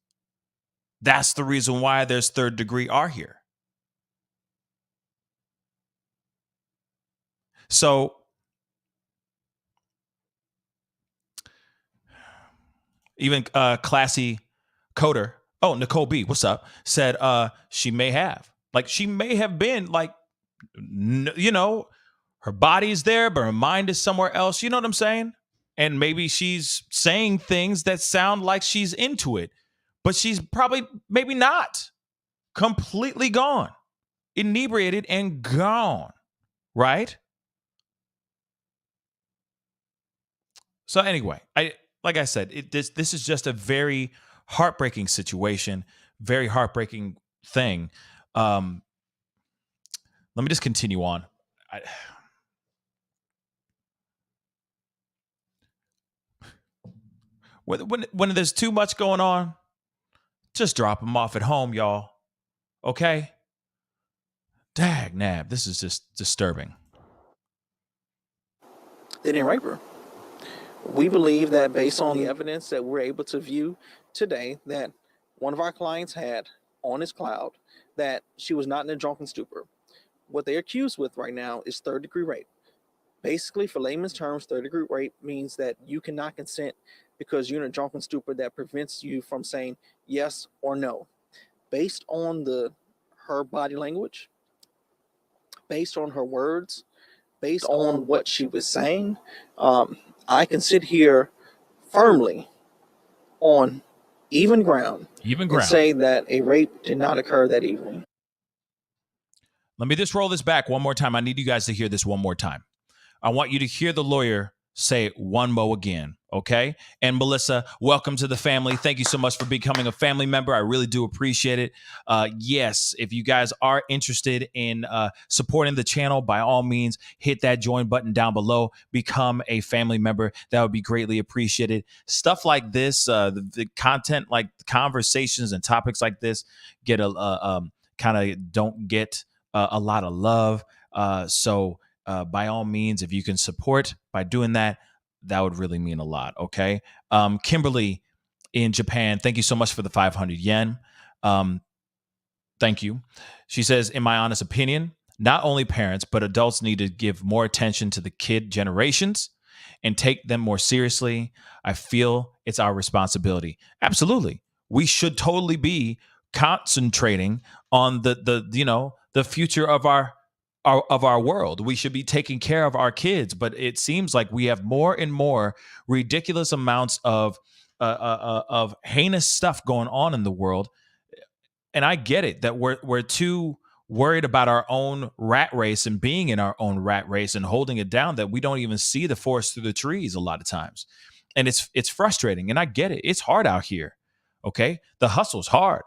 That's the reason why there's third degree R here. So even classy coder, Nicole B, what's up, said she may have been like, her body's there, but her mind is somewhere else. You know what I'm saying? And maybe she's saying things that sound like she's into it, but she's maybe not. Completely gone. Inebriated and gone. Right? So anyway, like I said, this is just a very heartbreaking situation, very heartbreaking thing. Let me just continue on. When there's too much going on, just drop them off at home, y'all. Okay? Dag nab, this is just disturbing. They didn't rape her. We believe that based on the evidence that we're able to view today, that one of our clients had on his cloud, that she was not in a drunken stupor. What they're accused with right now is third-degree rape. Basically, for layman's terms, third-degree rape means that you cannot consent because you're in a drunken stupor that prevents you from saying yes or no. Based on her body language, based on her words, based on what she was saying, I can sit here firmly on even ground and say that a rape did not occur that evening. Let me just roll this back one more time. I need you guys to hear this one more time. I want you to hear the lawyer say it one more again, okay? And Melissa, welcome to the family. Thank you so much for becoming a family member. I really do appreciate it. Yes, if you guys are interested in supporting the channel, by all means, hit that join button down below. Become a family member. That would be greatly appreciated. Stuff like this, the content, like conversations and topics like this, get kind of don't get a lot of love. So by all means, if you can support by doing that, that would really mean a lot. Okay. Kimberly in Japan, thank you so much for the 500 yen. Thank you. She says, in my honest opinion, not only parents, but adults need to give more attention to the kid generations and take them more seriously. I feel it's our responsibility. Absolutely. We should totally be concentrating on the future of our world. We should be taking care of our kids, but it seems like we have more and more ridiculous amounts of heinous stuff going on in the world. And I get it that we're too worried about our own rat race and being in our own rat race and holding it down that we don't even see the forest through the trees a lot of times. And it's frustrating. And I get it. It's hard out here. Okay. The hustle's hard.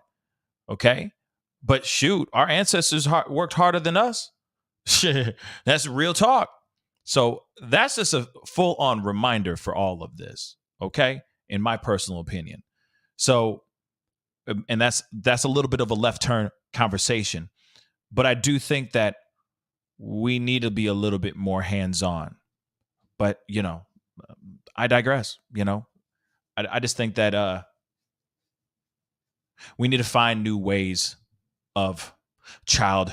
Okay. But shoot, our ancestors worked harder than us. That's real talk. So that's just a full-on reminder for all of this, okay? In my personal opinion. So, and that's a little bit of a left turn conversation, but I do think that we need to be a little bit more hands-on. But I digress. I just think that we need to find new ways of child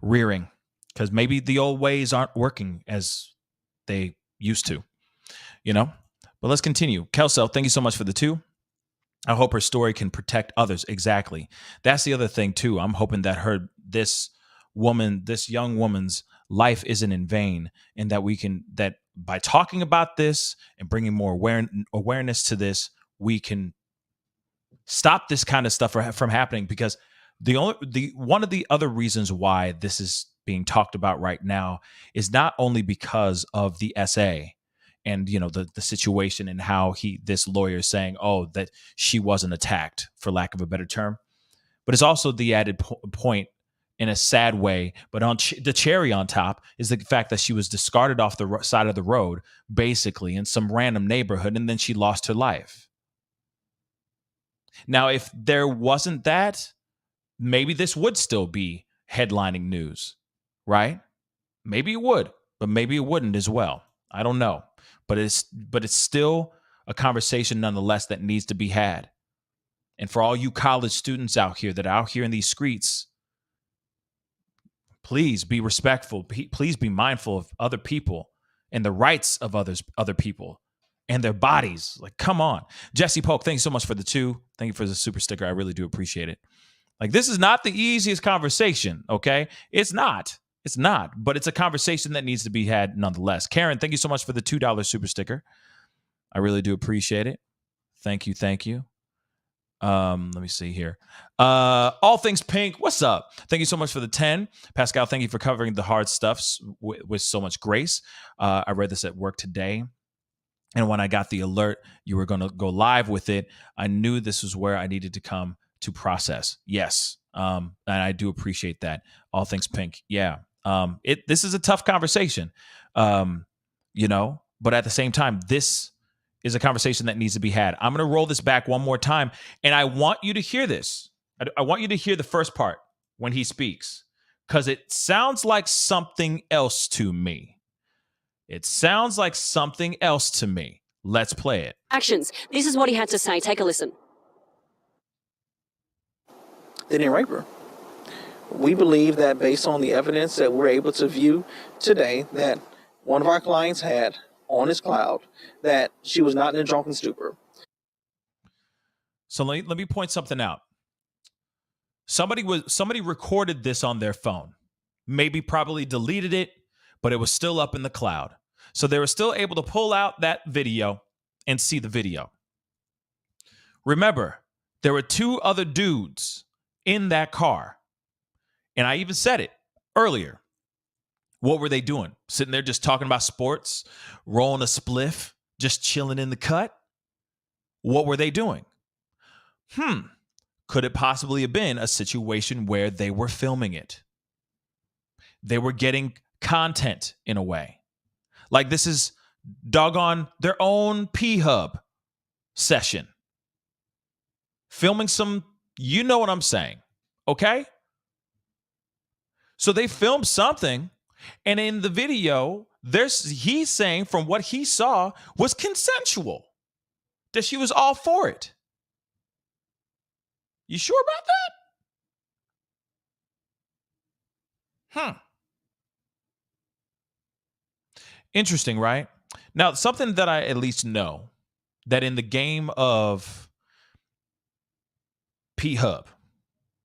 rearing. Because maybe the old ways aren't working as they used to, But let's continue. Kelsel, thank you so much for the 2. I hope her story can protect others. Exactly. That's the other thing, too. I'm hoping that this young woman's life isn't in vain, and that by talking about this and bringing more awareness to this, we can stop this kind of stuff from happening. Because one of the other reasons why this is being talked about right now is not only because of the SA and the situation and how this lawyer is saying, oh, that she wasn't attacked, for lack of a better term, but it's also the added point in a sad way. But on the cherry on top is the fact that she was discarded off the side of the road, basically in some random neighborhood, and then she lost her life. Now, if there wasn't that, maybe this would still be headlining news, right? Maybe it would, but maybe it wouldn't as well. I don't know. But it's still a conversation nonetheless that needs to be had. And for all you college students out here that are out here in these streets, please be respectful. Please be mindful of other people and the rights of other people and their bodies. Like, come on. Jesse Polk, thank you so much for the 2. Thank you for the super sticker. I really do appreciate it. Like, this is not the easiest conversation, okay? It's not. It's not. But it's a conversation that needs to be had nonetheless. Karen, thank you so much for the $2 super sticker. I really do appreciate it. Thank you. Thank you. Let me see here. All Things Pink, what's up? Thank you so much for the 10. Pascal, thank you for covering the hard stuffs with so much grace. I read this at work today, and when I got the alert you were going to go live with it, I knew this was where I needed to come to process. Yes. And I do appreciate that. All Things Pink. Yeah. This is a tough conversation, but at the same time, this is a conversation that needs to be had. I'm going to roll this back one more time, and I want you to hear this. I want you to hear the first part when he speaks, because it sounds like something else to me. It sounds like something else to me. Let's play it. Actions. This is what he had to say. Take a listen. They didn't rape her. We believe that based on the evidence that we're able to view today, that one of our clients had on his cloud, that she was not in a drunken stupor. So let me point something out. Somebody recorded this on their phone, maybe probably deleted it, but it was still up in the cloud. So they were still able to pull out that video and see the video. Remember, there were 2 other dudes in that car. And I even said it earlier. What were they doing? Sitting there just talking about sports, rolling a spliff, just chilling in the cut? What were they doing? Could it possibly have been a situation where they were filming it? They were getting content in a way. Like, this is doggone their own P-Hub session. Filming some, you know what I'm saying, okay? So they filmed something, and in the video, he's saying from what he saw was consensual, that she was all for it. You sure about that? Interesting, right? Now, something that I at least know, that in the game of P-Hub,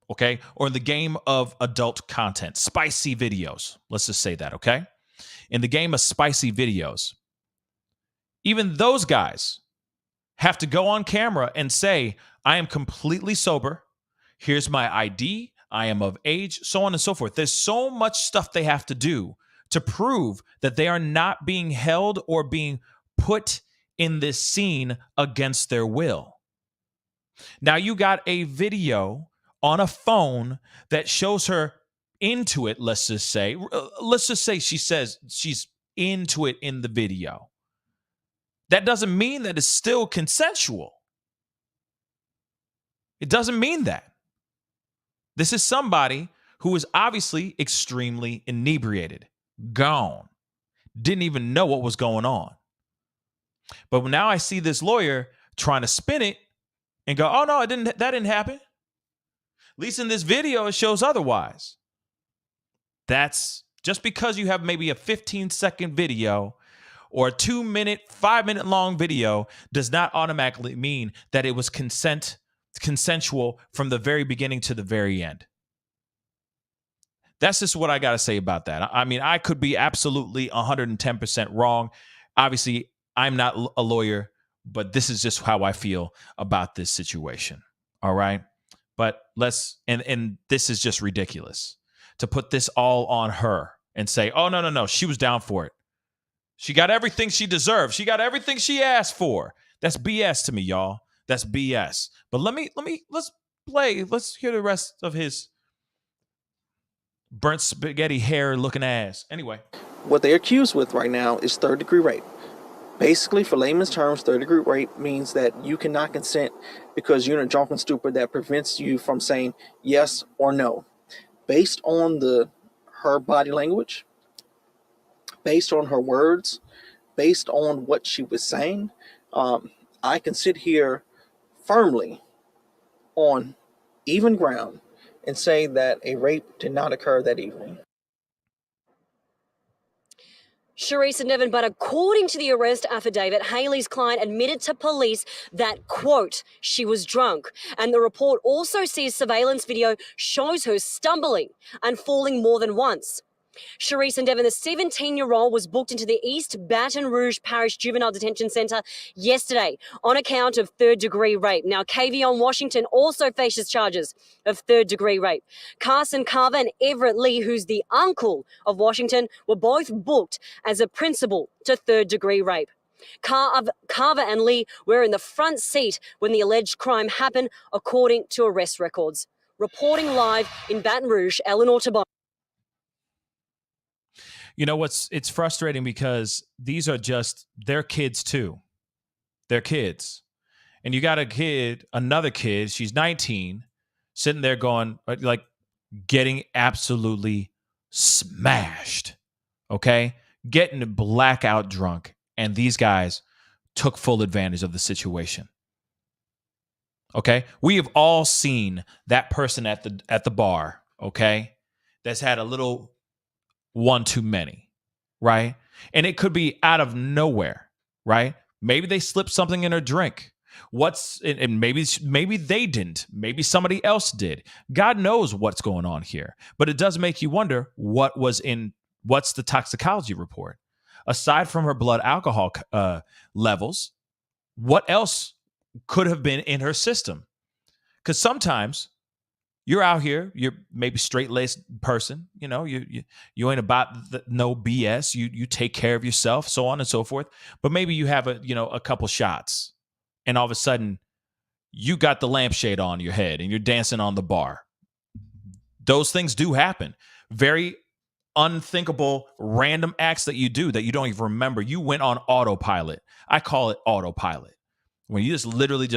okay, or in the game of adult content, spicy videos, let's just say that, okay? In the game of spicy videos, even those guys have to go on camera and say, I am completely sober. Here's my ID. I am of age, so on and so forth. There's so much stuff they have to do to prove that they are not being held or being put in this scene against their will. Now you got a video on a phone that shows her into it, let's just say she says she's into it in the video. That doesn't mean that it's still consensual. It doesn't mean that. This is somebody who is obviously extremely inebriated, gone, didn't even know what was going on. But now I see this lawyer trying to spin it and go, oh no, that didn't happen. At least in this video, it shows otherwise. That's just because you have maybe a 15-second video or a 2-minute, 5-minute long video does not automatically mean that it was consensual from the very beginning to the very end. That's just what I got to say about that. I mean, I could be absolutely 110% wrong. Obviously, I'm not a lawyer, but this is just how I feel about this situation. All right. But and this is just ridiculous to put this all on her and say, oh, no, she was down for it. She got everything she deserved. She got everything she asked for. That's BS to me, y'all. That's BS. But let's hear the rest of his burnt spaghetti hair looking ass. Anyway. What they're accused with right now is third-degree rape. Basically, for layman's terms, third-degree rape means that you cannot consent because you're in a drunken stupor that prevents you from saying yes or no. Based on her body language, based on her words, based on what she was saying, I can sit here firmly on even ground and say that a rape did not occur that evening. Sharice and Nevin, but according to the arrest affidavit, Haley's client admitted to police that, quote, she was drunk. And the report also sees surveillance video shows her stumbling and falling more than once. Sharice and Devon, the 17-year-old, was booked into the East Baton Rouge Parish Juvenile Detention Center yesterday on account of third-degree rape. Now, KV on Washington also faces charges of third-degree rape. Carson Carver and Everett Lee, who's the uncle of Washington, were both booked as a principal to third-degree rape. Carver and Lee were in the front seat when the alleged crime happened, according to arrest records. Reporting live in Baton Rouge, Eleanor Tabone. You know it's frustrating because these are just their kids too. They're kids. And you got another kid, she's 19, sitting there going, like, getting absolutely smashed. Okay? Getting blackout drunk. And these guys took full advantage of the situation. Okay? We have all seen that person at the bar, okay? That's had a little one too many, right? And it could be out of nowhere, right? Maybe they slipped something in her drink. And maybe they didn't. Maybe somebody else did. God knows what's going on here. But it does make you wonder what's the toxicology report? Aside from her blood alcohol levels, what else could have been in her system? Because sometimes you're out here, you're maybe straight-laced person, you ain't about no BS. You take care of yourself, so on and so forth. But maybe you have a couple shots, and all of a sudden you got the lampshade on your head and you're dancing on the bar. Those things do happen. Very unthinkable, random acts that you do that you don't even remember. You went on autopilot. I call it autopilot. When you just literally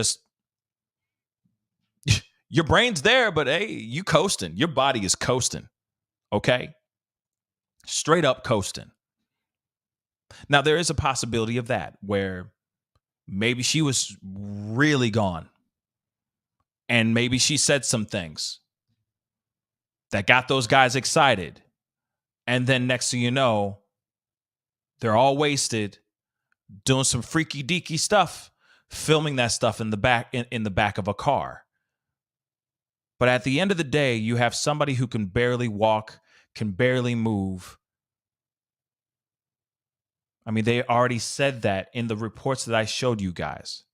your brain's there, but hey, you coasting. Your body is coasting. Okay? Straight up coasting. Now, there is a possibility of that where maybe she was really gone. And maybe she said some things that got those guys excited. And then next thing you know, they're all wasted, doing some freaky deaky stuff, filming that stuff in the back of a car. But at the end of the day, you have somebody who can barely walk, can barely move. I mean, they already said that in the reports that I showed you guys,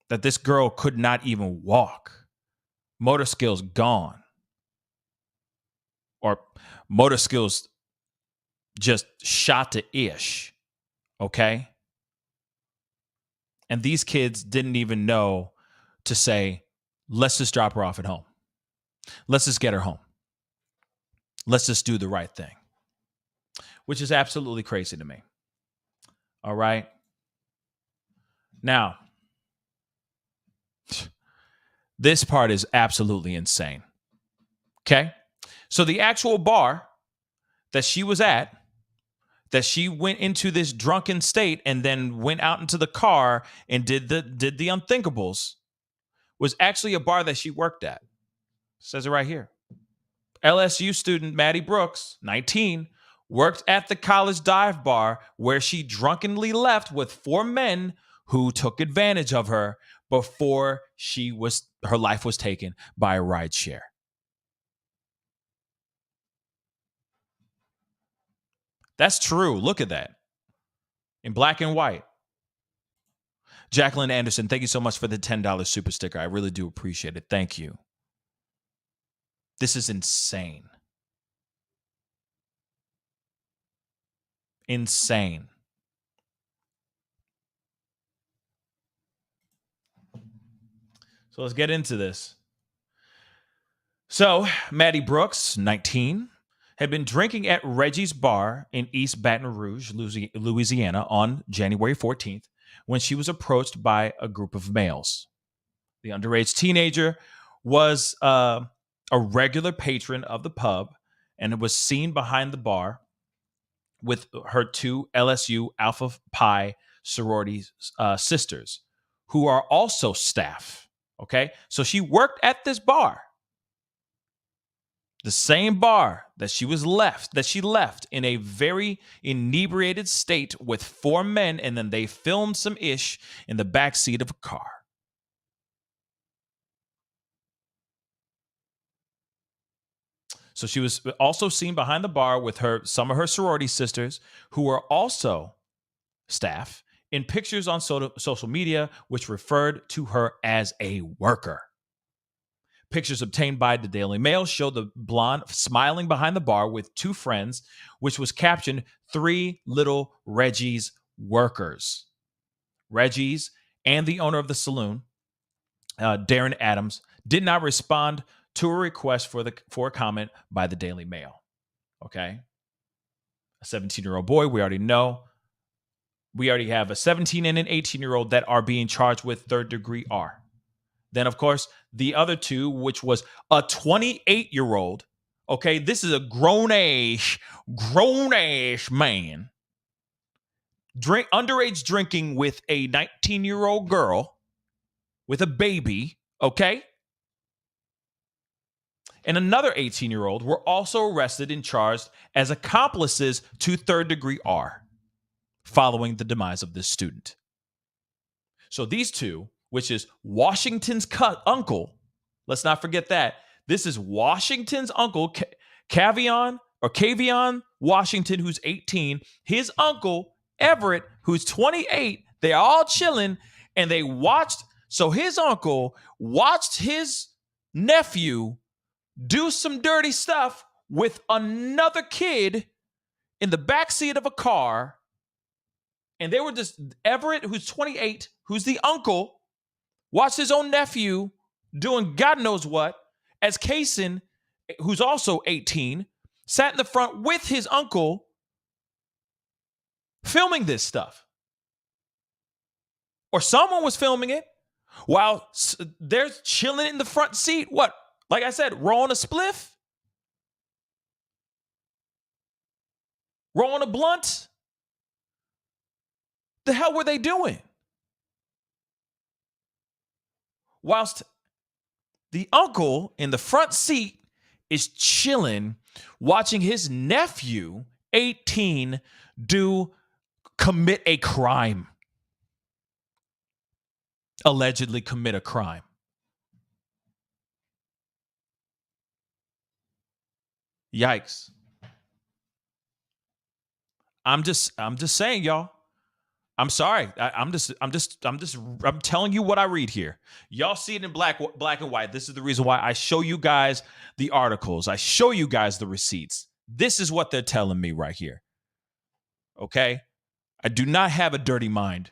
that this girl could not even walk. Motor skills gone. Or motor skills just shot to ish. Okay? And these kids didn't even know to say, let's just drop her off at home. Let's just get her home. Let's just do the right thing. Which is absolutely crazy to me. All right? Now, this part is absolutely insane. Okay? So the actual bar that she was at, that she went into this drunken state and then went out into the car and did the unthinkables, was actually a bar that she worked at. It says it right here. LSU student Maddie Brooks, 19, worked at the college dive bar where she drunkenly left with 4 men who took advantage of her before her life was taken by a rideshare. That's true. Look at that. in black and white. Jacqueline Anderson, thank you so much for the $10 super sticker. I really do appreciate it. Thank you. This is insane. Insane. So let's get into this. So Maddie Brooks, 19, had been drinking at Reggie's Bar in East Baton Rouge, Louisiana on January 14th when she was approached by a group of males. The underage teenager was a regular patron of the pub and was seen behind the bar with her two LSU Alpha Pi sorority sisters, who are also staff. Okay, so she worked at this bar, the same bar that she left in a very inebriated state with 4 men, and then they filmed some ish in the backseat of a car. So she was also seen behind the bar with some of her sorority sisters, who were also staff, in pictures on social media, which referred to her as a worker. Pictures obtained by the Daily Mail show the blonde smiling behind the bar with 2 friends, which was captioned 3 little Reggie's workers. Reggie's and the owner of the saloon, Darren Adams, did not respond to a request for a comment by the Daily Mail. Okay. A 17-year-old boy, we already know. We already have a 17 and an 18-year-old that are being charged with third-degree R. Then, of course, the other 2, which was a 28-year-old. Okay, this is a grown-ass man. Underage drinking with a 19-year-old girl with a baby, okay? And another 18-year-old were also arrested and charged as accomplices to third-degree R following the demise of this student. So these 2, which is Washington's uncle, let's not forget that. This is Washington's uncle, Kavion Washington, who's 18, his uncle, Everett, who's 28. They're all chilling, and they watched. So his uncle watched his nephew do some dirty stuff with another kid in the backseat of a car. And they were just, Everett, who's 28, who's the uncle, watched his own nephew doing God knows what, as Kaysen, who's also 18, sat in the front with his uncle filming this stuff. Or someone was filming it while they're chilling in the front seat. What? Like I said, rolling a spliff? Rolling a blunt? The hell were they doing? Whilst the uncle in the front seat is chilling, watching his nephew, 18, commit a crime. Allegedly commit a crime. Yikes. I'm just saying, y'all. I'm sorry. I'm telling you what I read here. Y'all see it in black and white. This is the reason why I show you guys the articles. I show you guys the receipts. This is what they're telling me right here. Okay? I do not have a dirty mind.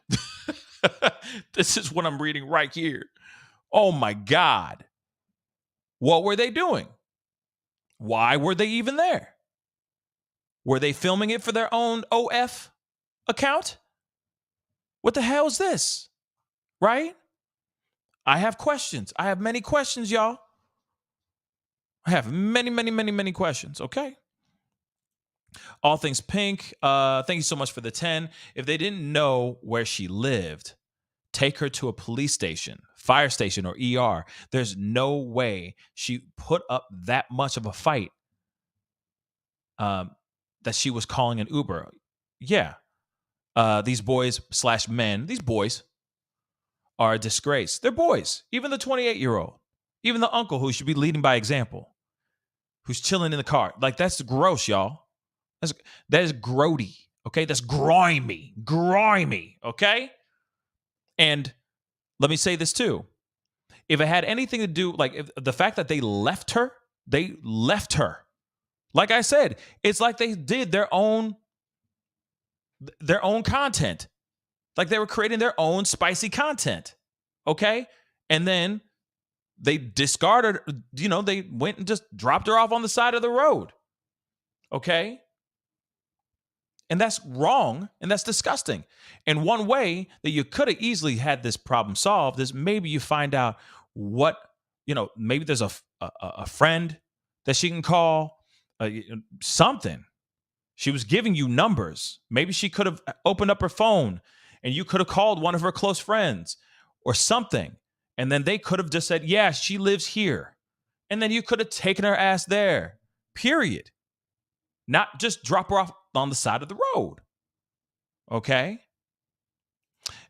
This is what I'm reading right here. Oh my God. What were they doing? Why were they even there? Were they filming it for their own OF account? What the hell is this? Right? I have questions. I have many questions, y'all. I have many questions, okay? All Things Pink, thank you so much for the 10. If they didn't know where she lived, take her to a police station, fire station, or ER. There's no way she put up that much of a fight that she was calling an Uber. Yeah. These boys/men, these boys are a disgrace. They're boys. Even the 28-year-old, even the uncle who should be leading by example, who's chilling in the car. Like, that's gross, y'all. That is grody. Okay, that's grimy, okay? And let me say this too. If it had anything to do, like if the fact that they left her. Like I said, it's like they did their own content. Like they were creating their own spicy content. Okay? And then they discarded, they went and just dropped her off on the side of the road. Okay? And that's wrong and that's disgusting. And one way that you could have easily had this problem solved is maybe you find out what, maybe there's a friend that she can call, something. She was giving you numbers. Maybe she could have opened up her phone and you could have called one of her close friends or something. And then they could have just said, yeah, she lives here. And then you could have taken her ass there, period. Not just drop her off on the side of the road. Okay?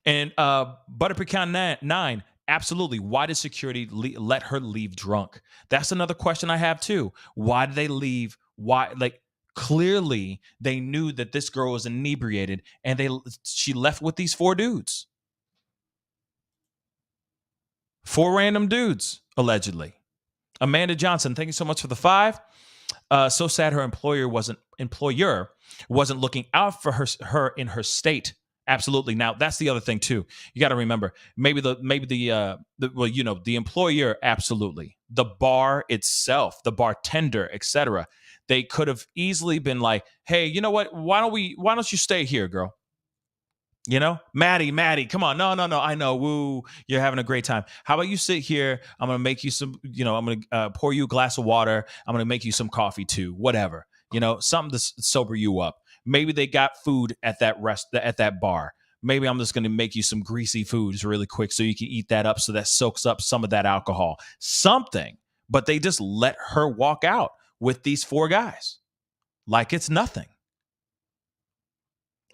And Butter Pecan 9, absolutely. Why did security let her leave drunk? That's another question I have too. Why did they leave? Why? Like, clearly they knew that this girl was inebriated and she left with these 4 dudes. 4 random dudes, allegedly. Amanda Johnson, thank you so much for the 5. So sad her employer wasn't looking out for her in her state. Absolutely. Now that's the other thing too. You got to remember, the employer, absolutely. The bar itself, the bartender, etc. They could have easily been like, hey, you know what? Why don't you stay here, girl? Maddie, come on. No. I know. Woo. You're having a great time. How about you sit here? I'm going to make you some, I'm going to pour you a glass of water. I'm going to make you some coffee too, whatever, something to sober you up. Maybe they got food at that bar. Maybe I'm just going to make you some greasy foods really quick so you can eat that up. So that soaks up some of that alcohol, something, but they just let her walk out with these 4 guys like it's nothing.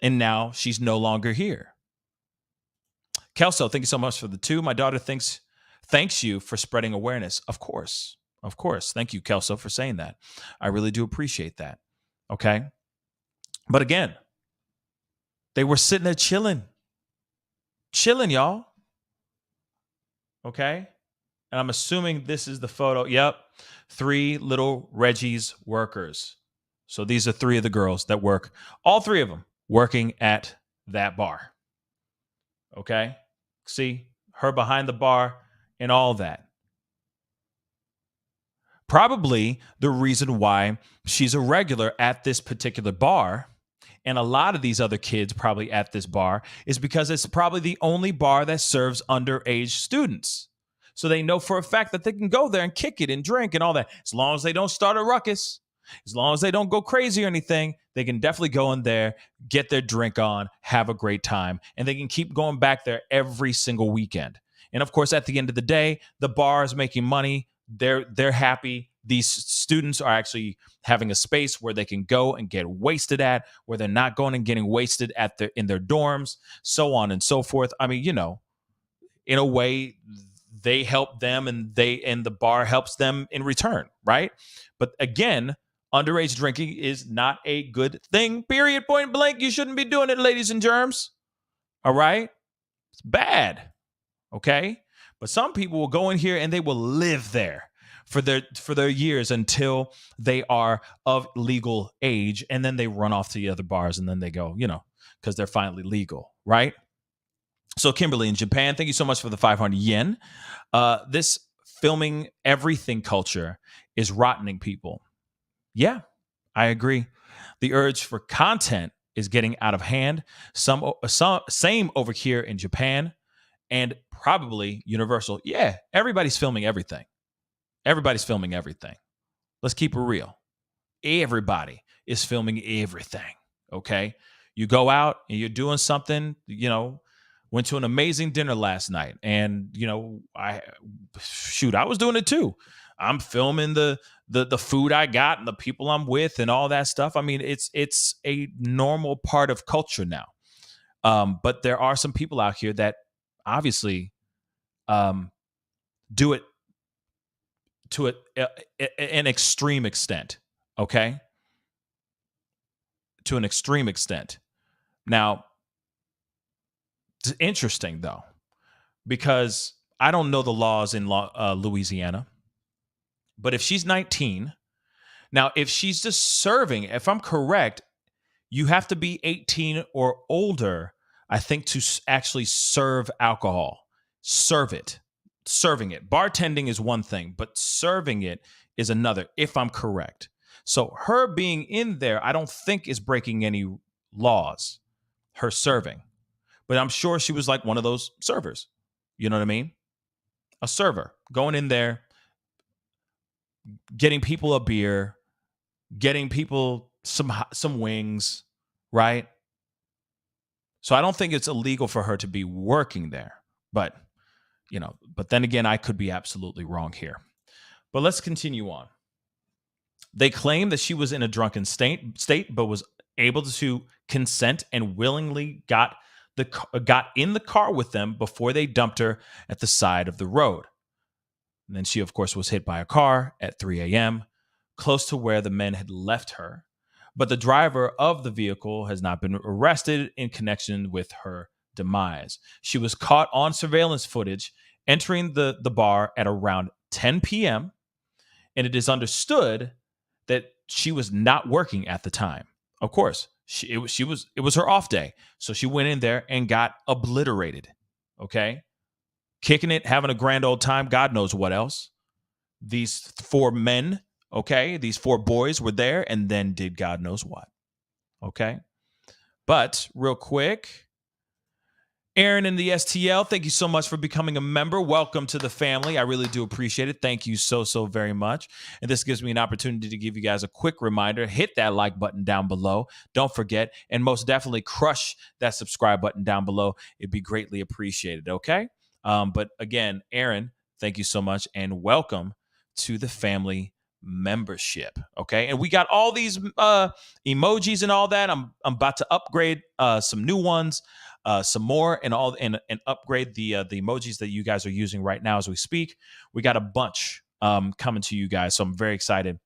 And now she's no longer here. Kelso, thank you so much for the 2. My daughter thanks you for spreading awareness. Of course. Thank you, Kelso, for saying that. I really do appreciate that. Okay. But again, they were sitting there chilling, y'all. Okay. And I'm assuming this is the photo. Yep. 3 little Reggie's workers. So these are 3 of the girls that work, all 3 of them working at that bar. Okay? See? Her behind the bar and all that. Probably the reason why she's a regular at this particular bar, and a lot of these other kids probably at this bar, is because it's probably the only bar that serves underage students. So they know for a fact that they can go there and kick it and drink and all that. As long as they don't start a ruckus, as long as they don't go crazy or anything, they can definitely go in there, get their drink on, have a great time, and they can keep going back there every single weekend. And of course, at the end of the day, the bar is making money. They're happy. These students are actually having a space where they can go and get wasted at, where they're not going and getting wasted in their dorms, so on and so forth. I mean, in a way, they help them and the bar helps them in return, right? But again, underage drinking is not a good thing, period, point blank. You shouldn't be doing it, ladies and germs. All right? It's bad. Okay? But some people will go in here and they will live there for their years until they are of legal age, and then they run off to the other bars and then they go, because they're finally legal, right? So Kimberly in Japan, thank you so much for the 500 yen. This filming everything culture is rottening people. Yeah, I agree. The urge for content is getting out of hand. Same over here in Japan, and probably universal. Yeah, everybody's filming everything. Let's keep it real. Everybody is filming everything. Okay, you go out and you're doing something. Went to an amazing dinner last night, and I was doing it too. I'm filming the food I got and the people I'm with and all that stuff. I mean, it's a normal part of culture now. But there are some people out here that obviously do it to an extreme extent. Okay, to an extreme extent. Now, it's interesting, though, because I don't know the laws in Louisiana, but if she's 19, now, if she's just serving, if I'm correct, you have to be 18 or older, I think, to actually serve alcohol. Serving it. Bartending is one thing, but serving it is another, if I'm correct. So her being in there, I don't think is breaking any laws, her serving. But I'm sure she was like one of those servers. You know what I mean? A server going in there, getting people a beer, getting people some wings, right? So I don't think it's illegal for her to be working there. But, but then again, I could be absolutely wrong here. But let's continue on. They claim that she was in a drunken state, but was able to consent and willingly got in the car with them before they dumped her at the side of the road. And then she, of course, was hit by a car at 3 a.m., close to where the men had left her. But the driver of the vehicle has not been arrested in connection with her demise. She was caught on surveillance footage entering the bar at around 10 p.m., and it is understood that she was not working at the time. Of course, it was her off day, so she went in there and got obliterated. Okay, kicking it, having a grand old time. God knows what else. These 4 men, okay, these 4 boys were there, and then did God knows what. Okay, but real quick. Aaron in the STL, thank you so much for becoming a member. Welcome to the family. I really do appreciate it. Thank you so very much. And this gives me an opportunity to give you guys a quick reminder. Hit that like button down below. Don't forget, and most definitely crush that subscribe button down below. It'd be greatly appreciated, okay? But again, Aaron, thank you so much, and welcome to the family membership, okay? And we got all these emojis and all that. I'm about to upgrade some new ones. Some more and upgrade the emojis that you guys are using right now as we speak. We got a bunch coming to you guys, so I'm very excited,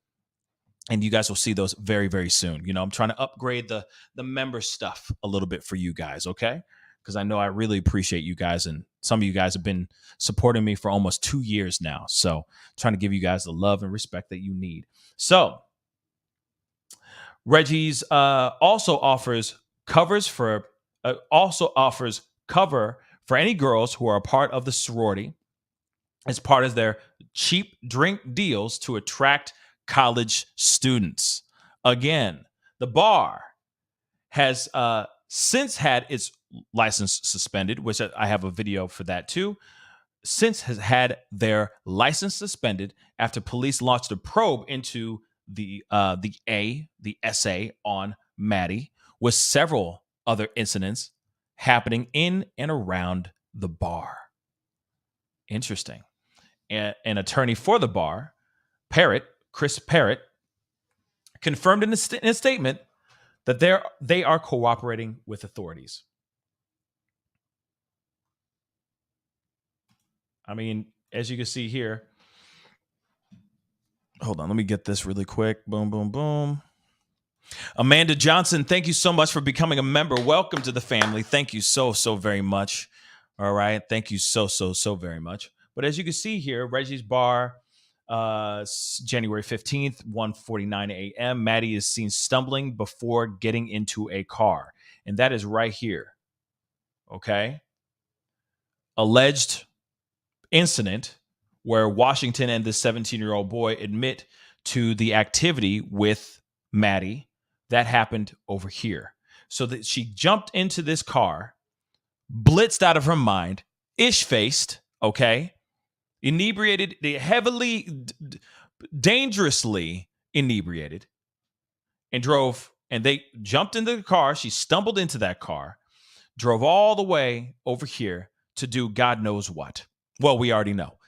and you guys will see those very, very soon. I'm trying to upgrade the member stuff a little bit for you guys, okay? Because I know I really appreciate you guys, and some of you guys have been supporting me for almost 2 years now. So I'm trying to give you guys the love and respect that you need. So Reggie's also offers cover for any girls who are a part of the sorority as part of their cheap drink deals to attract college students. Again, the bar has since had its license suspended, which I have a video for that too. Since has had their license suspended after police launched a probe into the essay on Maddie, with several other incidents happening in and around the bar. Interesting. And an attorney for the bar, Chris Parrott, confirmed in a statement that they are cooperating with authorities. I mean, as you can see here, hold on, let me get this really quick. Boom, boom, boom. Amanda Johnson, thank you so much for becoming a member. Welcome to the family. Thank you so very much. All right. Thank you so very much. But as you can see here, Reggie's Bar, January 15th, 1:49 a.m. Maddie is seen stumbling before getting into a car. And that is right here. Okay. Alleged incident where Washington and the 17-year-old boy admit to the activity with Maddie that happened over here. So that she jumped into this car, blitzed out of her mind, ish-faced, okay, inebriated, heavily, dangerously inebriated, and drove, and they jumped into the car. She stumbled into that car, drove all the way over here to do God knows what. Well, we already know,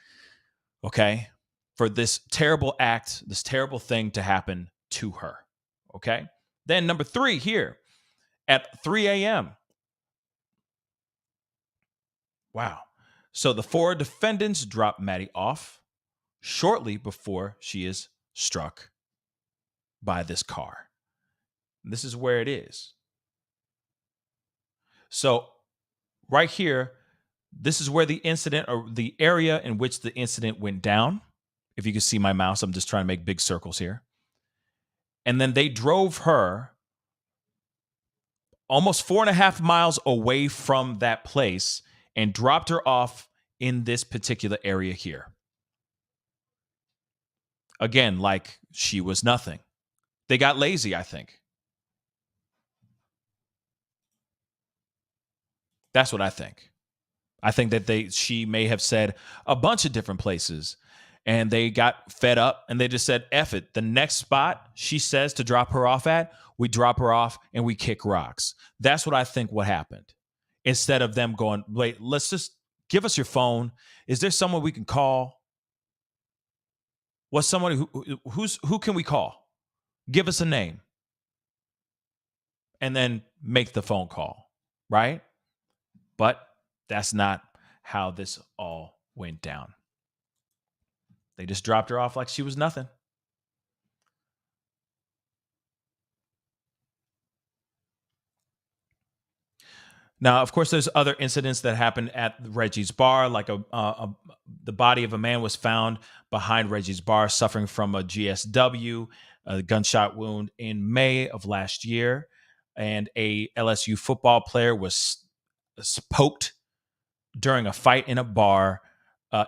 okay, for this terrible act, this terrible thing to happen to her, okay? Then number 3 here at 3 a.m. Wow. So the 4 defendants drop Maddie off shortly before she is struck by this car. And this is where it is. So right here, this is where the incident, or the area in which the incident went down. If you can see my mouse, I'm just trying to make big circles here. And then they drove her almost 4.5 miles away from that place and dropped her off in this particular area here. Again, like she was nothing. They got lazy, I think. That's what I think. I think that she may have said a bunch of different places, and they got fed up and they just said, F it. The next spot she says to drop her off at, we drop her off and we kick rocks. That's what I think what happened. Instead of them going, wait, let's just give us your phone. Is there someone we can call? What's someone who can we call? Give us a name. And then make the phone call, right? But that's not how this all went down. They just dropped her off like she was nothing. Now, of course, there's other incidents that happened at Reggie's bar, like the body of a man was found behind Reggie's bar suffering from a GSW, a gunshot wound in May of last year. And a LSU football player was poked during a fight in a bar,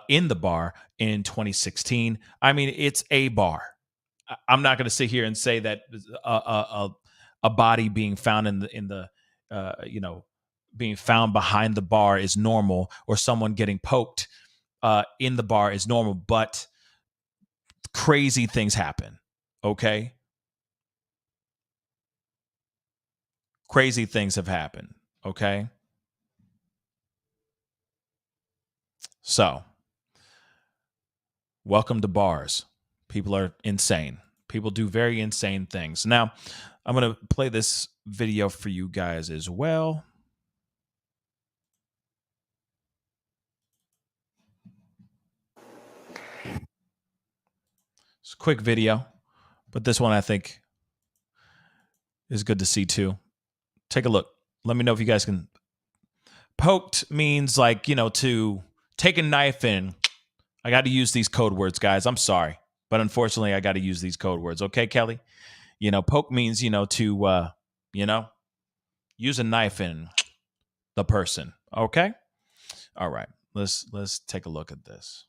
in 2016. I mean, it's a bar. I'm not going to sit here and say that a body being found being found behind the bar is normal, or someone getting poked in the bar is normal, but crazy things happen. Okay. Crazy things have happened. Okay. So, welcome to bars. People are insane. People do very insane things. Now, I'm going to play this video for you guys as well. It's a quick video, but this one I think is good to see too. Take a look. Let me know if you guys can. Poked means like, to take a knife in. I got to use these code words, guys. I'm sorry, but unfortunately I got to use these code words. Okay, Kelly? Poke means, to, use a knife in the person. Okay? All right. Let's take a look at this.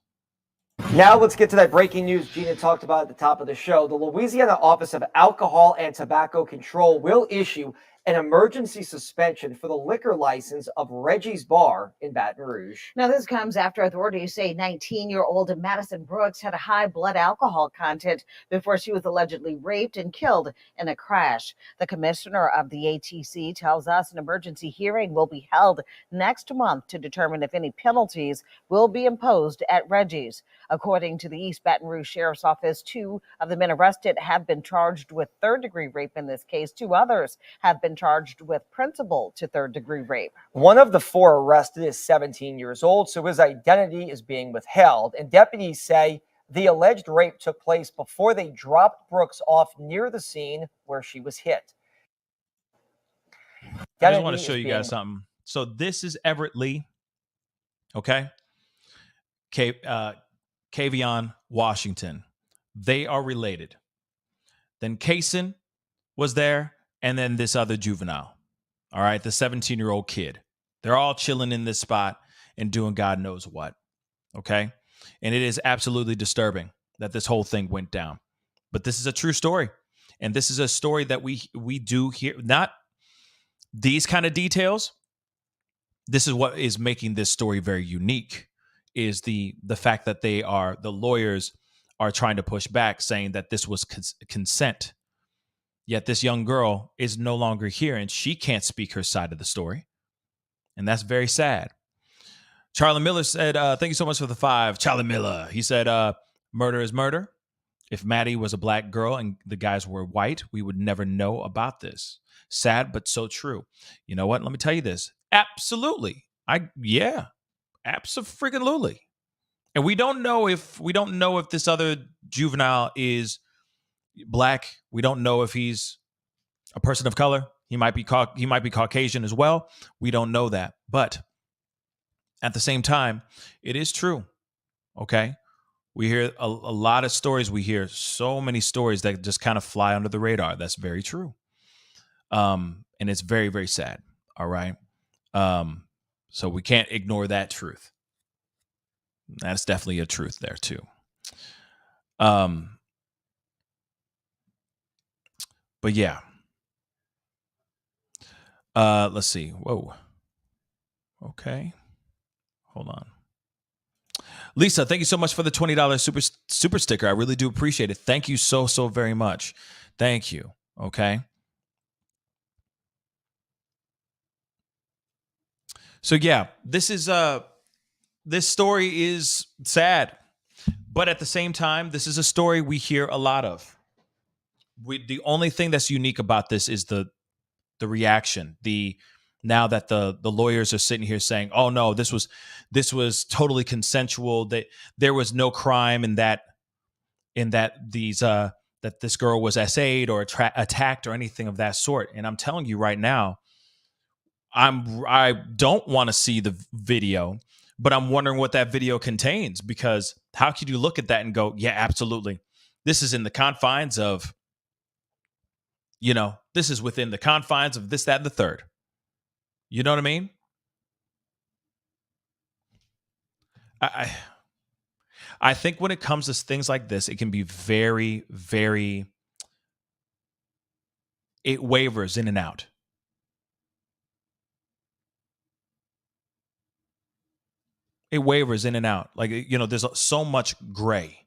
Now let's get to that breaking news Gina talked about at the top of the show. The Louisiana Office of Alcohol and Tobacco Control will issue an emergency suspension for the liquor license of Reggie's Bar in Baton Rouge. Now, this comes after authorities say 19-year-old Madison Brooks had a high blood alcohol content before she was allegedly raped and killed in a crash. The commissioner of the ATC tells us an emergency hearing will be held next month to determine if any penalties will be imposed at Reggie's. According to the East Baton Rouge Sheriff's Office, 2 of the men arrested have been charged with third-degree rape in this case. 2 others have been charged with principal to third-degree rape. One of the 4 arrested is 17 years old, so his identity is being withheld. And deputies say the alleged rape took place before they dropped Brooks off near the scene where she was hit. I just want to show you guys something. So this is Everett Lee. Okay. Kavion Washington. They are related. Then Kaysen was there, and then this other juvenile. All right, the 17-year-old kid. They're all chilling in this spot and doing God knows what. Okay? And it is absolutely disturbing that this whole thing went down. But this is a true story. And this is a story that we do hear. Not these kind of details. This is what is making this story very unique, is the fact that the lawyers are trying to push back, saying that this was consent. Yet this young girl is no longer here, and she can't speak her side of the story. And that's very sad. Charlie Miller said, thank you so much for the 5. Charlie Miller. He said, murder is murder. If Maddie was a black girl and the guys were white, we would never know about this. Sad, but so true. You know what? Let me tell you this. Absolutely. Abso-freaking-lutely. And we don't know if this other juvenile is black. We don't know if he's a person of color. He might be Caucasian as well. We don't know that. But at the same time, it is true. Okay. We hear a lot of stories. We hear so many stories that just kind of fly under the radar. That's very true. And it's very, very sad. All right. So we can't ignore that truth. That's definitely a truth there too. But yeah. Let's see. Whoa. Okay. Hold on. Lisa, thank you so much for the $20 super sticker. I really do appreciate it. Thank you so very much. Thank you. Okay. So yeah, this story is sad, but at the same time, this is a story we hear a lot of. The only thing that's unique about this is the reaction. Now that the lawyers are sitting here saying, "Oh no, this was totally consensual. That there was no crime in that that this girl was SA'd or attacked or anything of that sort." And I'm telling you right now, I don't want to see the video, but I'm wondering what that video contains, because how could you look at that and go, "Yeah, absolutely. This is in the confines of, this is within the confines of this, that, and the third." You know what I mean? I think when it comes to things like this, it can be very, very, it wavers in and out. It wavers in and out. Like, there's so much gray.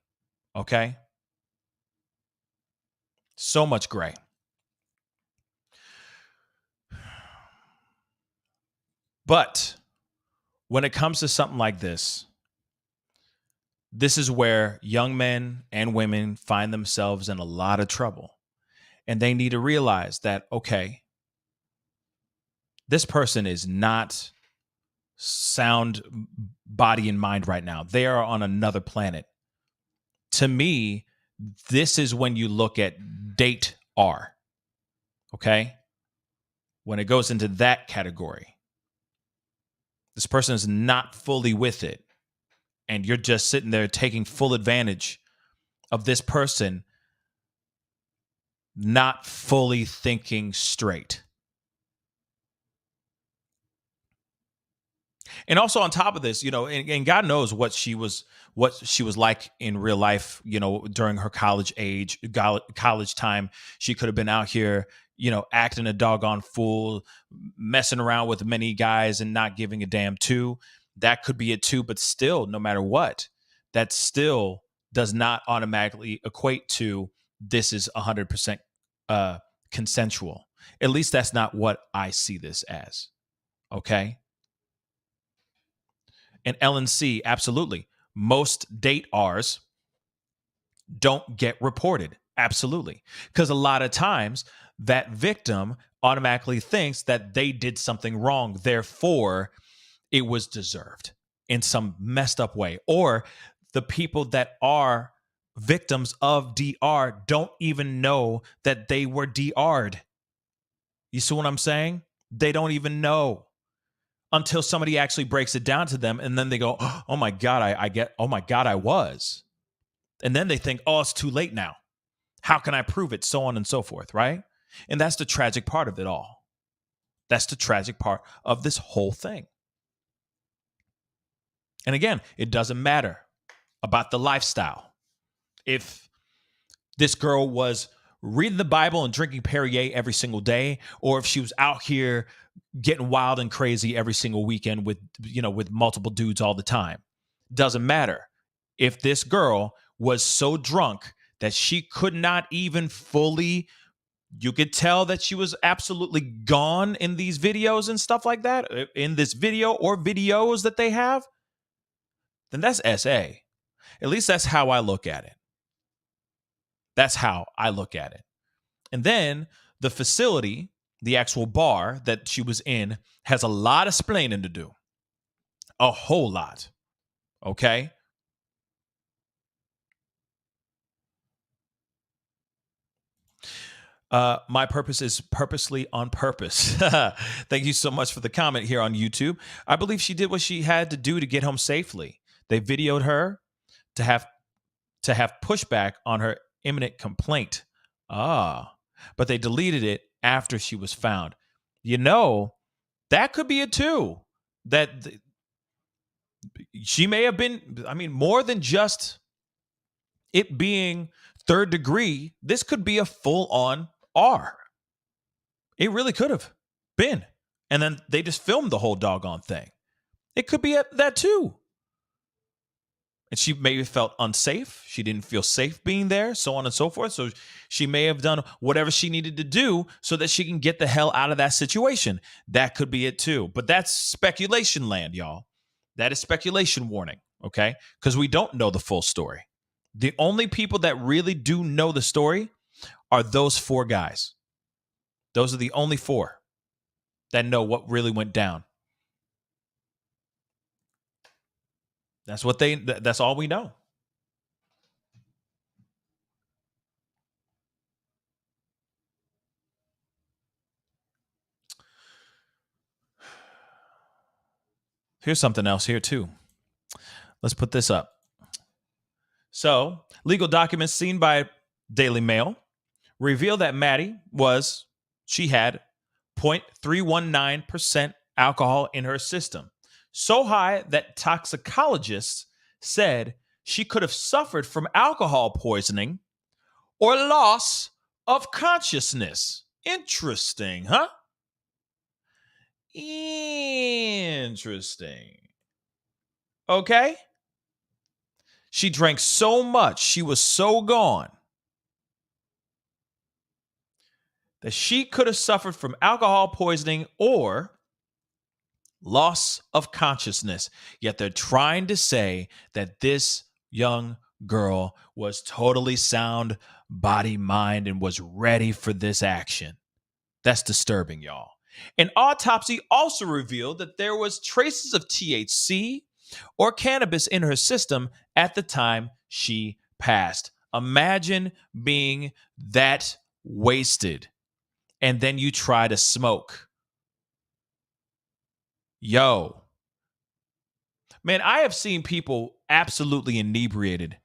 Okay? So much gray. But when it comes to something like this is where young men and women find themselves in a lot of trouble. And they need to realize that, okay, this person is not sound body and mind right now. They are on another planet. To me, this is when you look at date R. Okay? When it goes into that category, this person is not fully with it. And you're just sitting there taking full advantage of this person not fully thinking straight. And also on top of this, and God knows what she was like in real life, during her college time. She could have been out here, acting a doggone fool, messing around with many guys and not giving a damn too. That could be it too. But still, no matter what, that still does not automatically equate to this is 100% consensual. At least that's not what I see this as. Okay. And LNC, absolutely. Most date Rs don't get reported. Absolutely. Because a lot of times that victim automatically thinks that they did something wrong. Therefore, it was deserved in some messed up way. Or the people that are victims of DR don't even know that they were DR'd. You see what I'm saying? They don't even know until somebody actually breaks it down to them. And then they go, "Oh my God, oh my God, I was." And then they think, "Oh, it's too late now. How can I prove it?" So on and so forth, right? And that's the tragic part of it all. That's the tragic part of this whole thing. And again, it doesn't matter about the lifestyle. If this girl was reading the Bible and drinking Perrier every single day, or if she was out here getting wild and crazy every single weekend with multiple dudes all the time, doesn't matter. If this girl was so drunk that she could not even fully, you could tell that she was absolutely gone in these videos and stuff like that, in this video or videos that they have, then that's SA. At least that's how I look at it. That's how I look at it. And then the facility, the actual bar that she was in, has a lot of splaining to do. A whole lot. Okay? My purpose is purposely on purpose. Thank you so much for the comment here on YouTube. I believe she did what she had to do to get home safely. They videoed her to have pushback on her imminent complaint. But they deleted it after she was found. That could be it too. She may have been, more than just it being third degree. This could be a full-on R. It really could have been. And then they just filmed the whole doggone thing. It could be that too. And she maybe felt unsafe. She didn't feel safe being there, so on and so forth. So she may have done whatever she needed to do so that she can get the hell out of that situation. That could be it too. But that's speculation land, y'all. That is speculation warning, okay? Because we don't know the full story. The only people that really do know the story are those 4 guys. Those are the only 4 that know what really went down. That's all we know. Here's something else here too. Let's put this up. So, legal documents seen by Daily Mail reveal that Maddie she had 0.319% alcohol in her system. So high that toxicologists said she could have suffered from alcohol poisoning or loss of consciousness. Interesting, huh? Interesting. Okay. She drank so much, she was so gone that she could have suffered from alcohol poisoning or loss of consciousness. Yet they're trying to say that this young girl was totally sound body, mind, and was ready for this action. That's disturbing, y'all. An autopsy also revealed that there was traces of THC or cannabis in her system at the time she passed. Imagine being that wasted and then you try to smoke. Yo. Man, I have seen people absolutely inebriated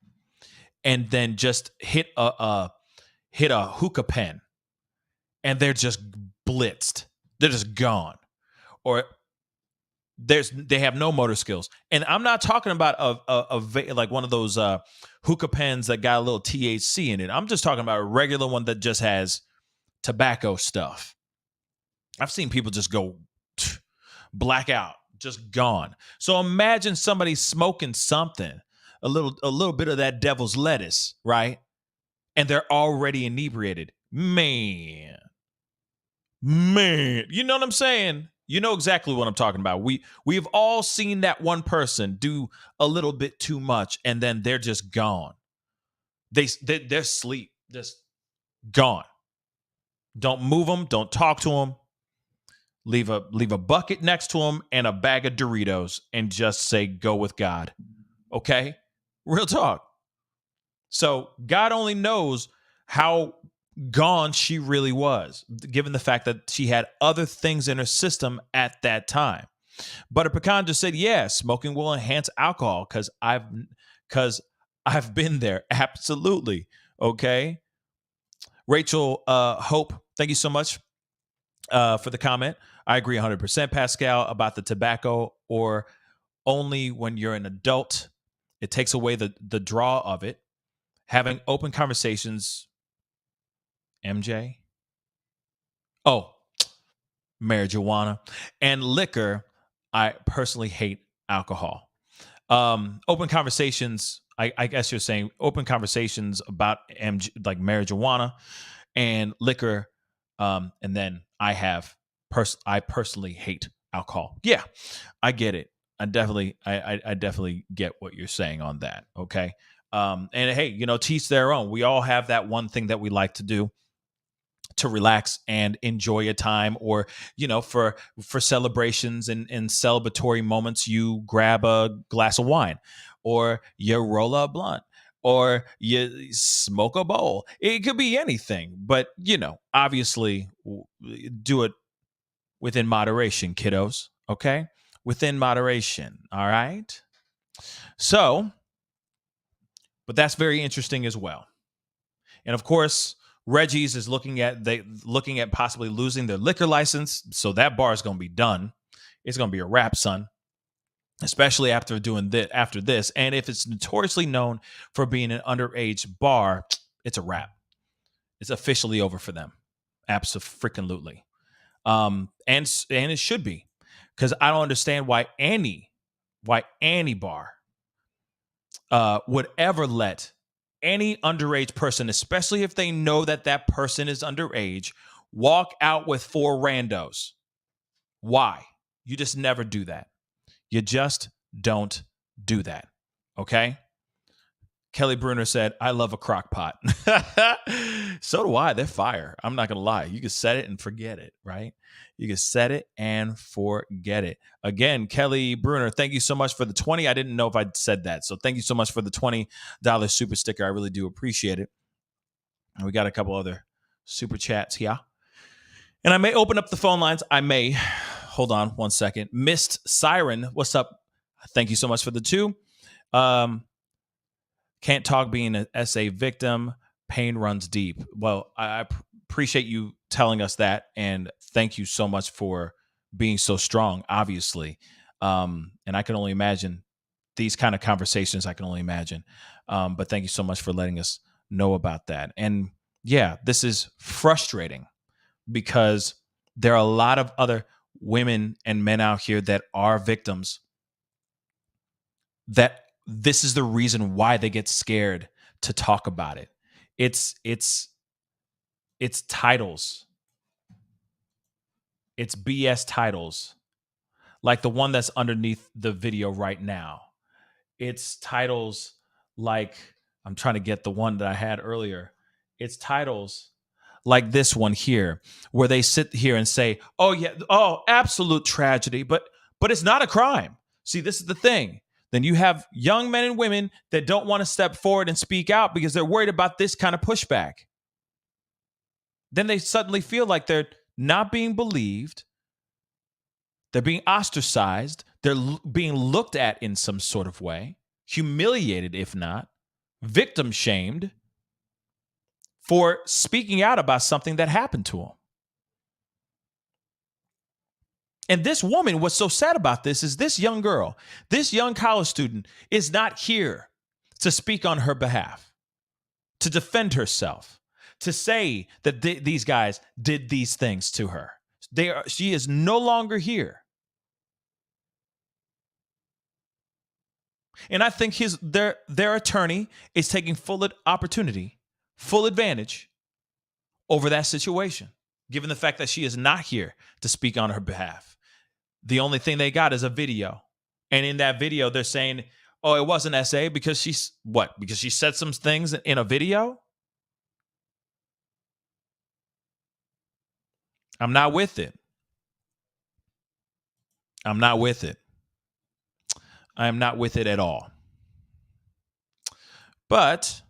and then just hit a hookah pen and they're just blitzed. They're just gone. Or they have no motor skills. And I'm not talking about like one of those hookah pens that got a little THC in it. I'm just talking about a regular one that just has tobacco stuff. I've seen people just go blackout, just gone. So imagine somebody smoking something, a little bit of that devil's lettuce, right? And they're already inebriated. Man, you know what I'm saying? You know exactly what I'm talking about. We've all seen that one person do a little bit too much and then they're just gone. They're asleep, just gone. Don't move them. Don't talk to them. Leave a bucket next to them and a bag of Doritos and just say, go with God. Okay? Real talk. So God only knows how gone she really was, given the fact that she had other things in her system at that time. Butter Pecan just said, yeah, smoking will enhance alcohol because I've been there. Absolutely. Okay. Rachel Hope, thank you so much for the comment. I agree 100%, Pascal, about the tobacco, or only when you're an adult. It takes away the draw of it. Having open conversations. MJ? Oh, marijuana. And liquor, I personally hate alcohol. Open conversations, I guess you're saying open conversations about like marijuana and liquor. And then I personally hate alcohol. Yeah, I get it. I definitely get what you're saying on that. Okay. And hey, teach their own. We all have that one thing that we like to do to relax and enjoy a time, or for celebrations and celebratory moments, you grab a glass of wine or you roll a blunt or you smoke a bowl. It could be anything, but obviously do it within moderation, kiddos. Okay, within moderation. All right. So, but that's very interesting as well. And of course, Reggie's is looking at possibly losing their liquor license, so that bar is going to be done. It's going to be a wrap, son. Especially after this, and if it's notoriously known for being an underage bar, it's a wrap. It's officially over for them. Absolutely. And it should be, because I don't understand why any bar would ever let any underage person, especially if they know that person is underage, walk out with 4 randos. Why? You just never do that. You just don't do that. Okay? Kelly Bruner said, I love a crock pot. So do I. They're fire. I'm not going to lie. You can set it and forget it, right? You can set it and forget it. Again, Kelly Bruner, thank you so much for the 20. I didn't know if I'd said that. So thank you so much for the $20 super sticker. I really do appreciate it. And we got a couple other super chats here. And I may open up the phone lines. I may. Hold on one second. Missed Siren, what's up? Thank you so much for the 2. Can't talk being an SA victim. Pain runs deep. Well, I appreciate you telling us that, and thank you so much for being so strong, obviously. And I can only imagine these kind of conversations. I can only imagine. But thank you so much for letting us know about that. And yeah, this is frustrating because there are a lot of other women and men out here that are victims, that this is the reason why they get scared to talk about it. It's titles. It's BS titles, like the one that's underneath the video right now. It's titles like, I'm trying to get the one that I had earlier. It's titles like this one here, where they sit here and say, oh yeah, oh, absolute tragedy, but it's not a crime. See, this is the thing. Then you have young men and women that don't want to step forward and speak out because they're worried about this kind of pushback. Then they suddenly feel like they're not being believed. They're being ostracized. They're being looked at in some sort of way, humiliated, if not, victim shamed, for speaking out about something that happened to them. And this woman, what's so sad about this is this young girl, this young college student is not here to speak on her behalf, to defend herself, to say that these guys did these things to her. She is no longer here. And I think their attorney is taking full advantage over that situation, given the fact that she is not here to speak on her behalf. The only thing they got is a video. And in that video, they're saying, oh, it wasn't SA because because she said some things in a video? I'm not with it. I'm not with it. I am not with it at all. But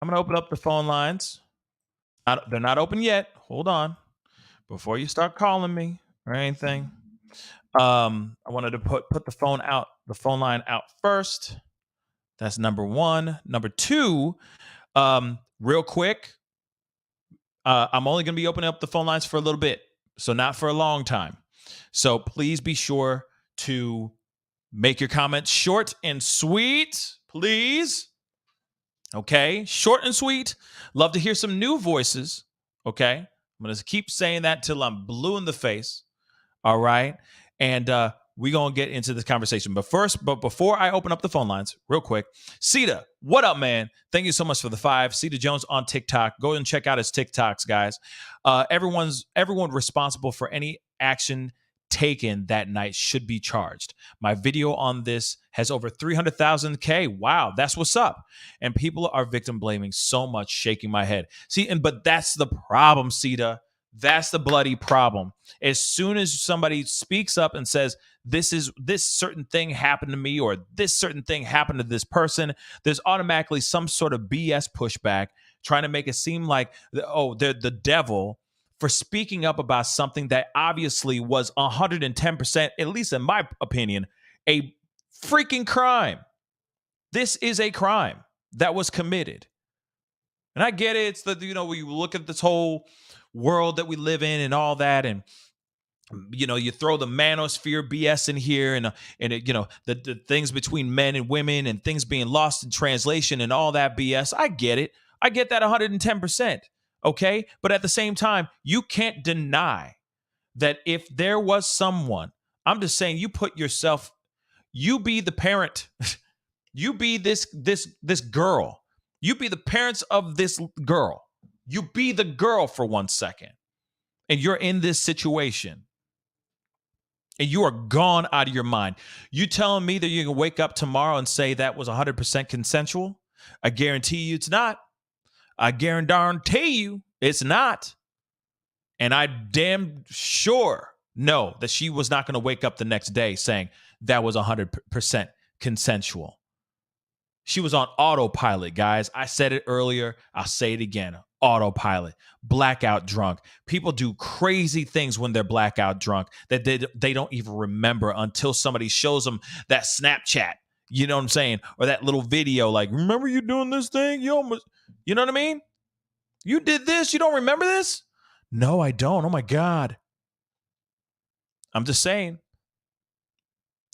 I'm going to open up the phone lines. They're not open yet. Hold on. Before you start calling me or anything. I wanted to put the phone line out first. That's number 1. Number 2, real quick. I'm only going to be opening up the phone lines for a little bit, so not for a long time. So please be sure to make your comments short and sweet, please. Okay, short and sweet. Love to hear some new voices. Okay, I'm going to keep saying that till I'm blue in the face. All right, and we're going to get into this conversation. But before I open up the phone lines, real quick, Sita, what up, man? Thank you so much for the 5. Sita Jones on TikTok. Go and check out his TikToks, guys. Everyone responsible for any action taken that night should be charged. My video on this has over 300,000K. Wow, that's what's up. And people are victim blaming so much, shaking my head. See, but that's the problem, Sita. That's the bloody problem. As soon as somebody speaks up and says, this certain thing happened to me, or this certain thing happened to this person, there's automatically some sort of BS pushback trying to make it seem like, oh, they're the devil for speaking up about something that obviously was 110%, at least in my opinion, a freaking crime. This is a crime that was committed. And I get it. It's the, we look at this whole world that we live in and all that, and you throw the manosphere BS in here, and the things between men and women and things being lost in translation and all that BS. I get it. I get that 110%. Okay, but at the same time, you can't deny that if there was someone, I'm just saying, you be the parent, you be this girl, you be the parents of this girl, you be the girl for 1 second, and you're in this situation, and you are gone out of your mind. You telling me that you can wake up tomorrow and say that was 100% consensual? I guarantee you it's not. I guarantee you it's not. And I damn sure know that she was not going to wake up the next day saying that was 100% consensual. She was on autopilot, guys. I said it earlier. I'll say it again. Autopilot, blackout drunk. People do crazy things when they're blackout drunk that they don't even remember until somebody shows them that Snapchat. You know what I'm saying? Or that little video like, remember you doing this thing? You know what I mean? You did this. You don't remember this? No, I don't. Oh, my God. I'm just saying.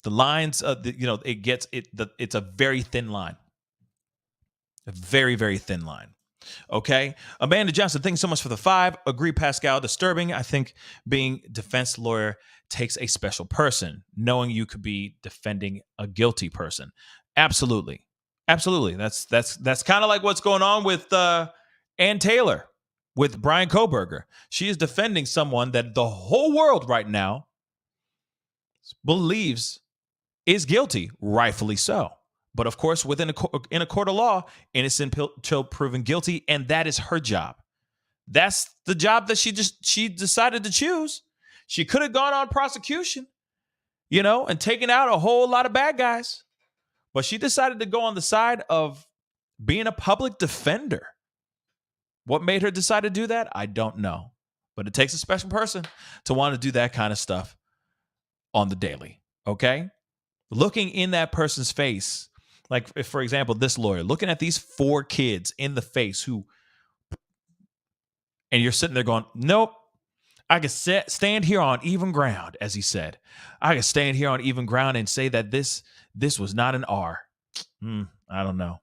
The lines, it's a very thin line. A very, very thin line. Okay. Amanda Johnson, thanks so much for the 5. Agree, Pascal. Disturbing. I think being defense lawyer takes a special person, knowing you could be defending a guilty person. Absolutely. Absolutely. That's kind of like what's going on with Ann Taylor, with Brian Kohberger. She is defending someone that the whole world right now believes is guilty, rightfully so. But of course, in a court of law, innocent till proven guilty, and that is her job. That's the job that she decided to choose. She could have gone on prosecution, and taken out a whole lot of bad guys. But she decided to go on the side of being a public defender. What made her decide to do that? I don't know. But it takes a special person to want to do that kind of stuff on the daily, okay? Looking in that person's face, like, if, for example, this lawyer, looking at these 4 kids in the face and you're sitting there going, nope, I could stand here on even ground, as he said. I could stand here on even ground and say that this was not an R. I don't know.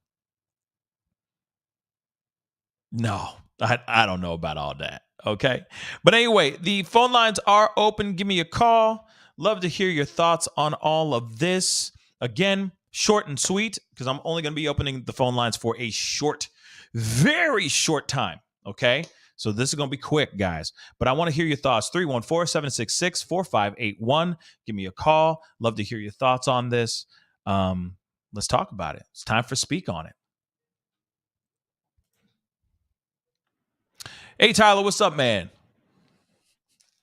No, I don't know about all that. Okay. But anyway, the phone lines are open. Give me a call. Love to hear your thoughts on all of this. Again, short and sweet, because I'm only going to be opening the phone lines for a very short time. Okay. So this is going to be quick, guys. But I want to hear your thoughts. 314-766-4581. Give me a call. Love to hear your thoughts on this. Let's talk about it. It's time for Speak on It. Hey, Tyler, what's up, man?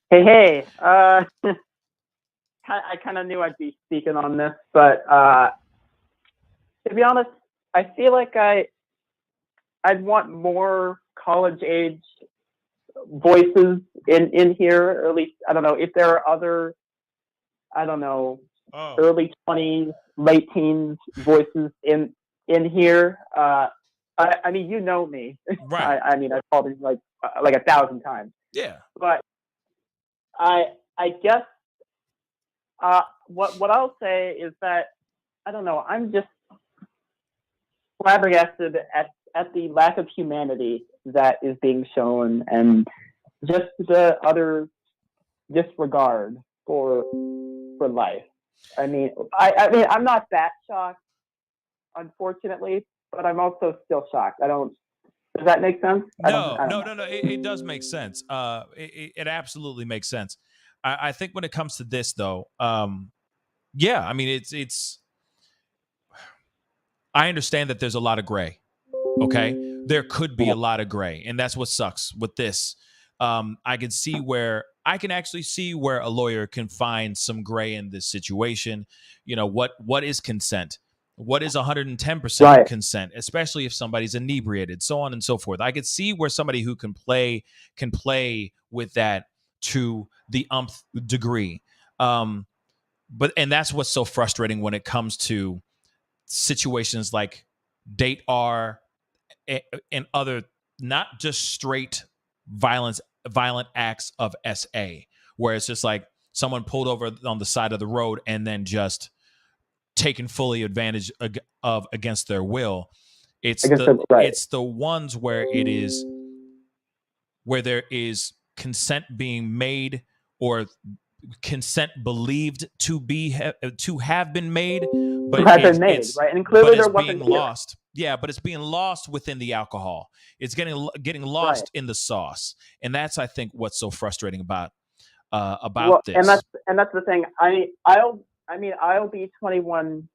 Hey. I kind of knew I'd be speaking on this, but to be honest, I feel like I'd want more college-age voices in here, or at least, I don't know, if there are other, early 20s, late teens voices in here. I mean, you know me. Right. I mean, I've called it like 1,000 times. Yeah. But I guess what I'll say is that, I don't know, I'm just flabbergasted at the lack of humanity that is being shown, and just the utter disregard for life. I mean, I'm not that shocked, unfortunately, but I'm also still shocked. Does that make sense? No. It does make sense. It absolutely makes sense. I think when it comes to this, though, yeah, I mean, it's. I understand that there's a lot of gray. Okay, there could be a lot of gray, and that's what sucks with this. I can actually see where a lawyer can find some gray in this situation. What is consent? What is 110% Right. consent, especially if somebody's inebriated, so on and so forth. I could see where somebody who can play with that to the umpth degree. And that's what's so frustrating when it comes to situations like date R and other, not just straight violent acts of SA, where it's just like someone pulled over on the side of the road and then just taken fully advantage of against their will. It's the ones where there is consent being made, or consent believed to have been made, but it's right? And clearly there being wasn't lost. Yeah, but it's being lost within the alcohol. It's getting lost in the sauce, and that's, I think, what's so frustrating about this. And that's the thing. I'll be 21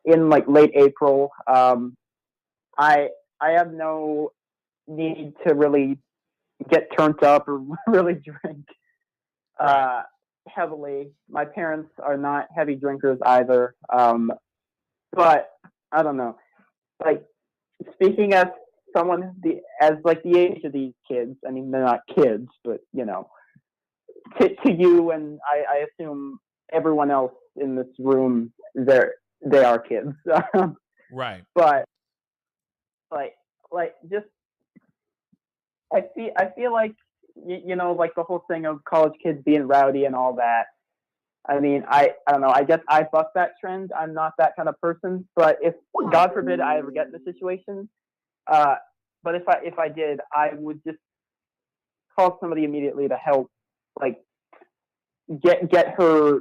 in like late April. I have no need to really get turned up or really drink heavily. My parents are not heavy drinkers either. But I don't know. Like, speaking as someone the age of these kids, I mean, they're not kids, but to you and I assume everyone else in this room, they are kids. Right. But just I feel like like the whole thing of college kids being rowdy and all that. I mean, I don't know. I guess I buck that trend. I'm not that kind of person. But if God forbid I ever get in the situation, but if I did, I would just call somebody immediately to help, like get her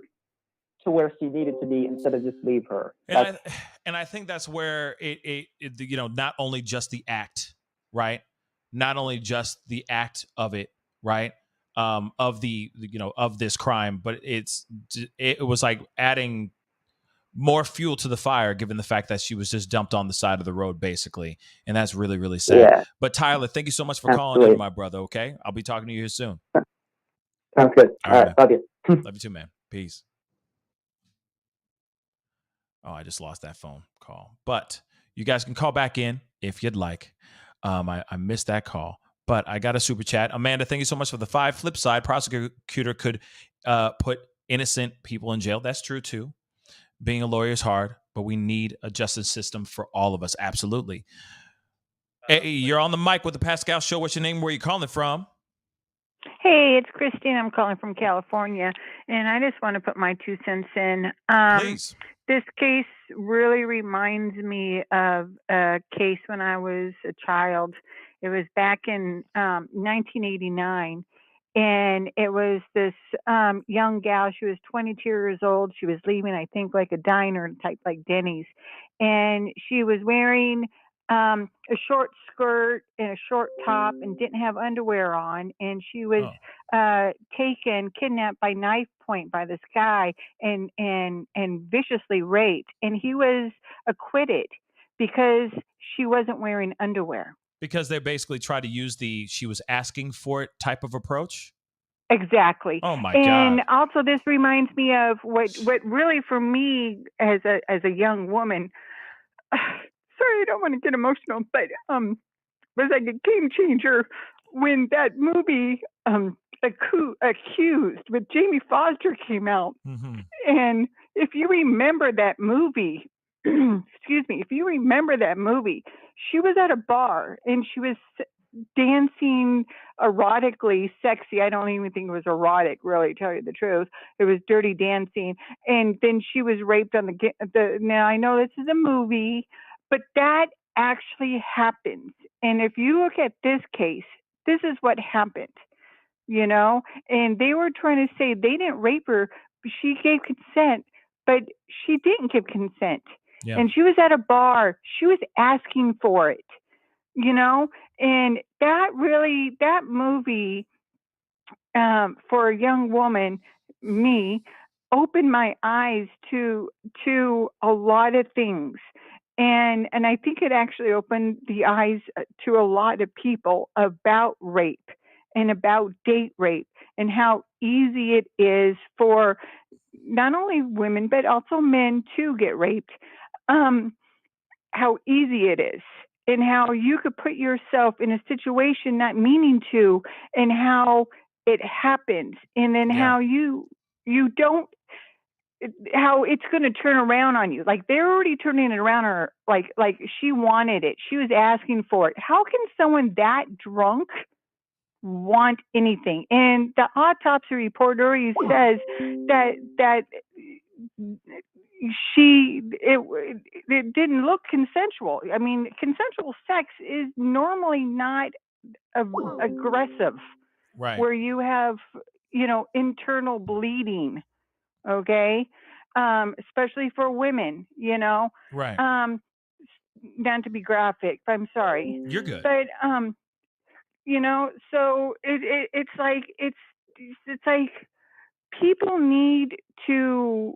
to where she needed to be instead of just leave her. And I think that's where it not only just the act, right? Not only just the act of it, right? Of of this crime, but it was like adding more fuel to the fire, given the fact that she was just dumped on the side of the road, basically. And that's really, really sad. Yeah. But Tyler, thank you so much for calling in, my brother. Okay. I'll be talking to you soon. Sounds good. All right. Love you. Love you too, man. Peace. Oh, I just lost that phone call. But you guys can call back in if you'd like. I missed that call, but I got a super chat. Amanda, thank you so much for the 5. Flip side, prosecutor could put innocent people in jail. That's true too. Being a lawyer is hard, but we need a justice system for all of us. Absolutely. Hey, you're on the mic with the Pascal Show. What's your name? Where are you calling from? Hey, it's Christine. I'm calling from California, and I just want to put my 2 cents in. Please. This case really reminds me of a case when I was a child. It was back in 1989, and it was this young gal. She was 22 years old. She was leaving, I think, like a diner type like Denny's, and she was wearing a short skirt and a short top and didn't have underwear on, and she was kidnapped by knife point by this guy and viciously raped, and he was acquitted because she wasn't wearing underwear. Because they basically try to use the she was asking for it type of approach? Exactly. Oh my and God. Also, this reminds me of what really for me as a young woman, sorry, I don't want to get emotional, but was like a game changer when that movie Accused with Jamie Foster came out. Mm-hmm. And if you remember that movie, excuse me, if you remember that movie, she was at a bar and she was dancing erotically sexy. I don't even think it was erotic, really, to tell you the truth. It was dirty dancing. And then she was raped on the now I know this is a movie, but that actually happens. And if you look at this case, this is what happened, and they were trying to say they didn't rape her. She gave consent, but she didn't give consent. Yeah. And she was at a bar. She was asking for it, and that movie, for a young woman, me, opened my eyes to a lot of things. And I think it actually opened the eyes to a lot of people about rape and about date rape and how easy it is for not only women but also men to get raped. How easy it is, and how you could put yourself in a situation not meaning to, and how it happens, and then how you don't, how it's going to turn around on you. Like they're already turning it around on her. Like she wanted it. She was asking for it. How can someone that drunk want anything? And the autopsy report already says that it didn't look consensual. I mean, consensual sex is normally not aggressive, Right. where you have, internal bleeding. Okay. Especially for women, Right. not to be graphic, I'm sorry. You're good. But, so it's like people need to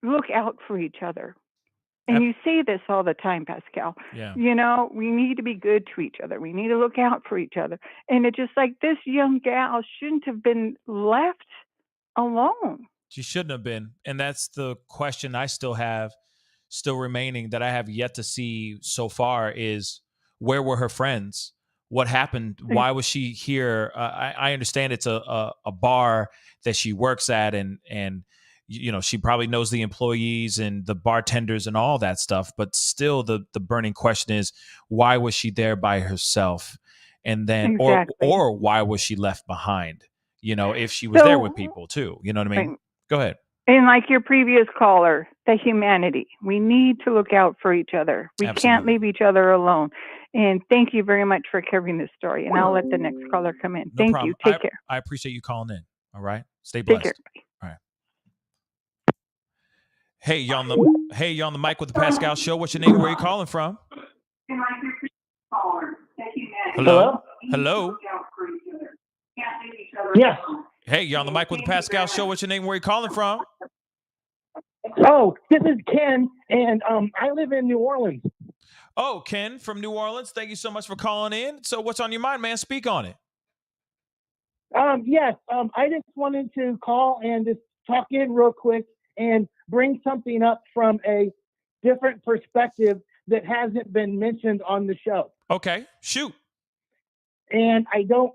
look out for each other. And you say this all the time, Pascal. Yeah. We need to be good to each other. We need to look out for each other. And it's just like this young gal shouldn't have been left alone. She shouldn't have been. And that's the question I still have, still remaining, that I have yet to see so far, is where were her friends? What happened? Why was she here? I understand it's a bar that she works at, and she probably knows the employees and the bartenders and all that stuff. But still, the burning question is, why was she there by herself? And then, or why was she left behind? If she was there with people too, you know what I mean? Go ahead. And like your previous caller, the humanity. We need to look out for each other. We can't leave each other alone. And thank you very much for covering this story. And I'll let the next caller come in. No thank problem. you. Take care. I appreciate you calling in. All right. Stay blessed. Take care. All right. Hey, you're on the mic with the Pascal Show. What's your name and where you calling from? Hello? Hello? Yes. Hey, you're on the mic with the Pascal Show. What's your name and where you calling from? Oh, this is Ken, and I live in New Orleans. Oh, Ken from New Orleans. Thank you so much for calling in. So what's on your mind, man? Speak on it. Yes. I just wanted to call and just talk in real quick and bring something up from a different perspective that hasn't been mentioned on the show. Okay, shoot. And I don't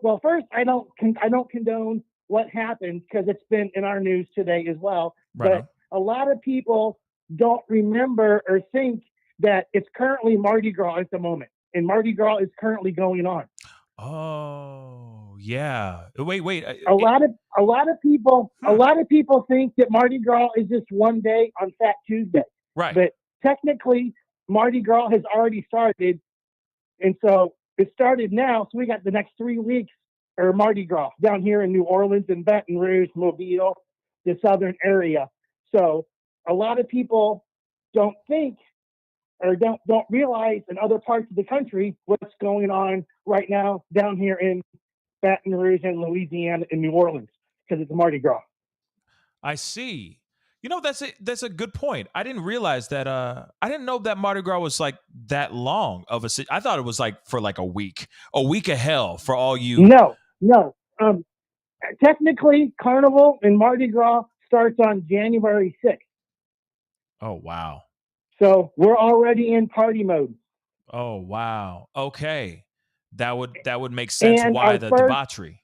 condone what happened, because it's been in our news today as well. Right. But a lot of people don't remember or think that it's currently Mardi Gras at the moment, and Mardi Gras is currently going on. Oh, yeah. Wait. A lot of people think that Mardi Gras is just one day on Fat Tuesday. Right. But technically, Mardi Gras has already started, and so it started now. So we got the next 3 weeks or Mardi Gras down here in New Orleans and Baton Rouge, Mobile, the southern area. So a lot of people don't think or don't realize in other parts of the country what's going on right now down here in Baton Rouge and Louisiana and New Orleans, because it's Mardi Gras. I see. That's a good point. I didn't realize that. I didn't know that Mardi Gras was like that long of a. I thought it was like for like a week of hell for all you. No. Technically, Carnival and Mardi Gras starts on January 6th. Oh, wow. So we're already in party mode. Oh, wow. Okay. That would make sense. And why the debauchery.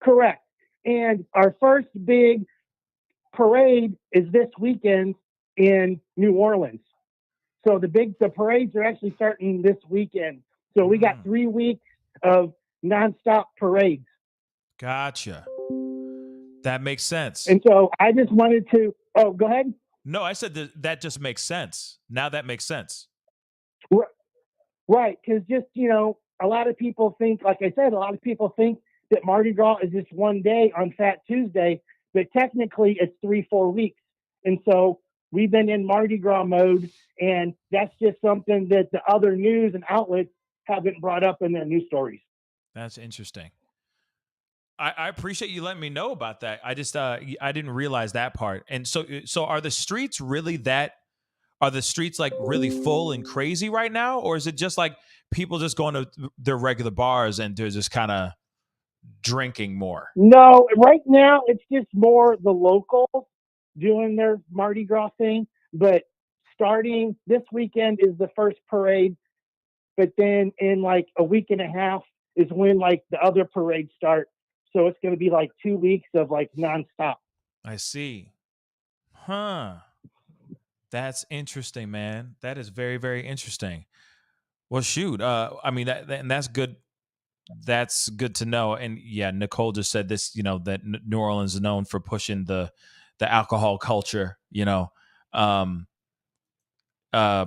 Correct. And our first big parade is this weekend in New Orleans. So the parades are actually starting this weekend. So we got 3 weeks of nonstop parades. Gotcha. That makes sense. And so I just wanted to. Oh, go ahead. No, I said that just makes sense. Now that makes sense. Right, because just a lot of people think, like I said, that Mardi Gras is just one day on Fat Tuesday, but technically it's 3-4 weeks. And so we've been in Mardi Gras mode, and that's just something that the other news and outlets haven't brought up in their news stories. That's interesting. I appreciate you letting me know about that. I just I didn't realize that part. And so are the streets really that are the streets like really full and crazy right now, or is it just like people just going to their regular bars and they're just kind of drinking more? No, right now it's just more the locals doing their Mardi Gras thing. But starting this weekend is the first parade. But then in like a week and a half is when like the other parades start. So it's going to be like 2 weeks of like nonstop. I see. Huh. That's interesting, man. That is very, very interesting. Well, shoot. I mean, and that's good. That's good to know. And yeah, Nicole just said this. That New Orleans is known for pushing the alcohol culture. Um, uh,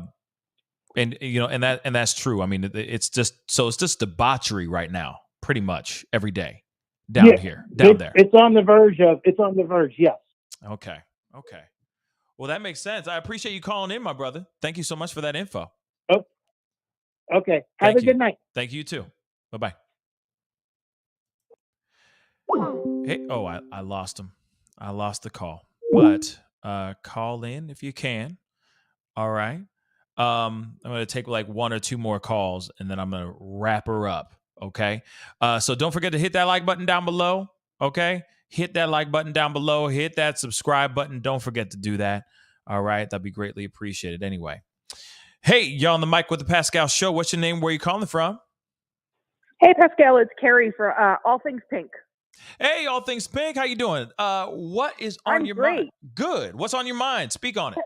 and and that's true. I mean, it's just debauchery right now, pretty much every day down here, down there. It's on the verge. Yes. Okay. Well, that makes sense. I appreciate you calling in, my brother. Thank you so much for that info. Oh, okay. Have a good night. Thank you too. Bye-bye. Hey, I lost him. I lost the call. But call in if you can. All right. I'm going to take like one or two more calls and then I'm going to wrap her up. Okay. So don't forget to hit that like button down below. Okay. Hit that like button down below. Hit that subscribe button. Don't forget to do that. All right. That'd be greatly appreciated. Anyway. Hey, y'all on the mic with the Pascal Show. What's your name? Where are you calling from? Hey, Pascal. It's Carrie for All Things Pink. Hey, All Things Pink. How you doing? What is on your mind? Good. What's on your mind? Speak on it.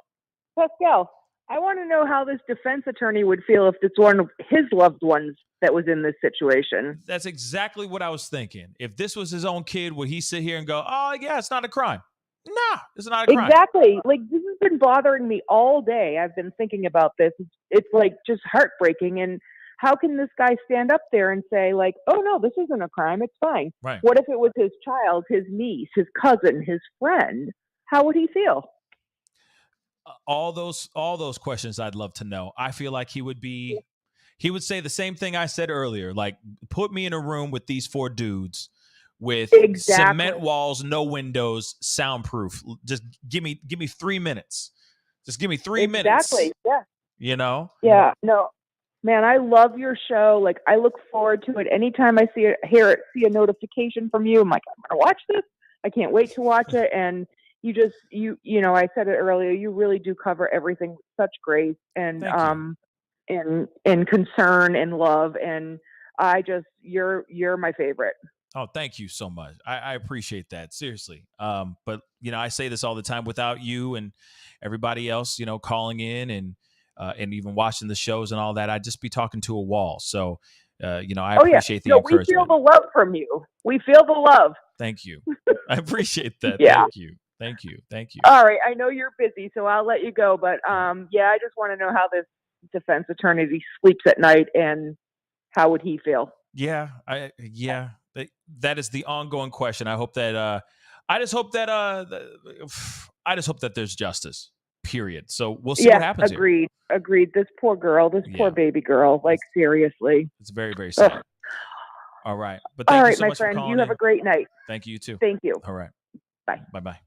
Pascal, I want to know how this defense attorney would feel if it's one of his loved ones that was in this situation. That's exactly what I was thinking. If this was his own kid, would he sit here and go, oh, yeah, it's not a crime? Nah, it's not a crime. Exactly. Like, this has been bothering me all day. I've been thinking about this. It's like just heartbreaking. And how can this guy stand up there and say, like, oh, no, this isn't a crime. It's fine. Right. What if it was his child, his niece, his cousin, his friend? How would he feel? All those questions I'd love to know. I feel like he would say the same thing I said earlier. Like, put me in a room with these four dudes with cement walls, no windows, soundproof. Just give me 3 minutes. Just give me 3 minutes. Exactly. Yeah. Yeah. No, man, I love your show. Like, I look forward to it. Anytime I see a notification from you, I'm like, I'm going to watch this. I can't wait to watch it. And you I said it earlier, you really do cover everything with such grace and concern and love. And you're my favorite. Oh, thank you so much. I appreciate that. Seriously. But I say this all the time, without you and everybody else, calling in and even watching the shows and all that, I'd just be talking to a wall. So, I appreciate the encouragement. We feel the love from you. We feel the love. Thank you. I appreciate that. Yeah. Thank you. All right. I know you're busy, so I'll let you go. But I just want to know how this defense attorney sleeps at night and how would he feel? Yeah. That is the ongoing question. I hope that I just hope that there's justice. Period. So we'll see what happens. Agreed. This poor girl, poor baby girl. Like, seriously. It's very, very sad. Ugh. All right. But thank you so much for calling. You have a great night. Thank you too. Thank you. All right. Bye. Bye.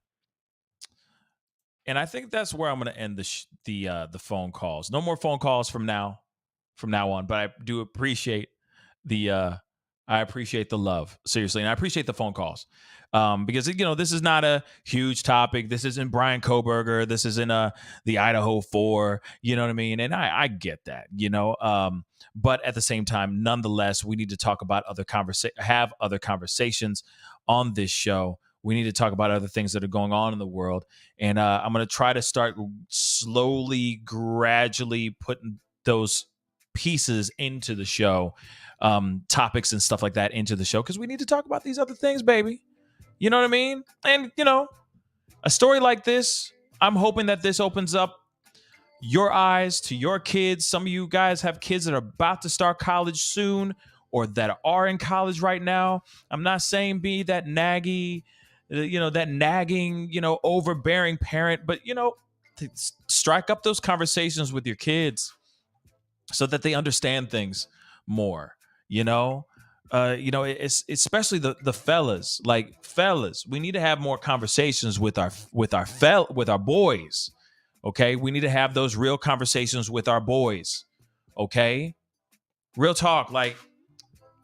And I think that's where I'm going to end the phone calls. No more phone calls from now on. But I do appreciate the love, seriously, and I appreciate the phone calls because this is not a huge topic. This isn't Brian Koberger. This isn't the Idaho 4. You know what I mean? And I get that. But at the same time, nonetheless, we need to talk about have other conversations on this show. We need to talk about other things that are going on in the world. And I'm going to try to start slowly, gradually putting those pieces into the show, topics and stuff like that into the show, because we need to talk about these other things, baby. You know what I mean? And, a story like this, I'm hoping that this opens up your eyes to your kids. Some of you guys have kids that are about to start college soon or that are in college right now. I'm not saying be that nagging, overbearing parent, but, strike up those conversations with your kids so that they understand things more, it's especially the fellas. Like, fellas, we need to have more conversations with our boys, Okay. We need to have those real conversations with our boys. Okay. Real talk. Like,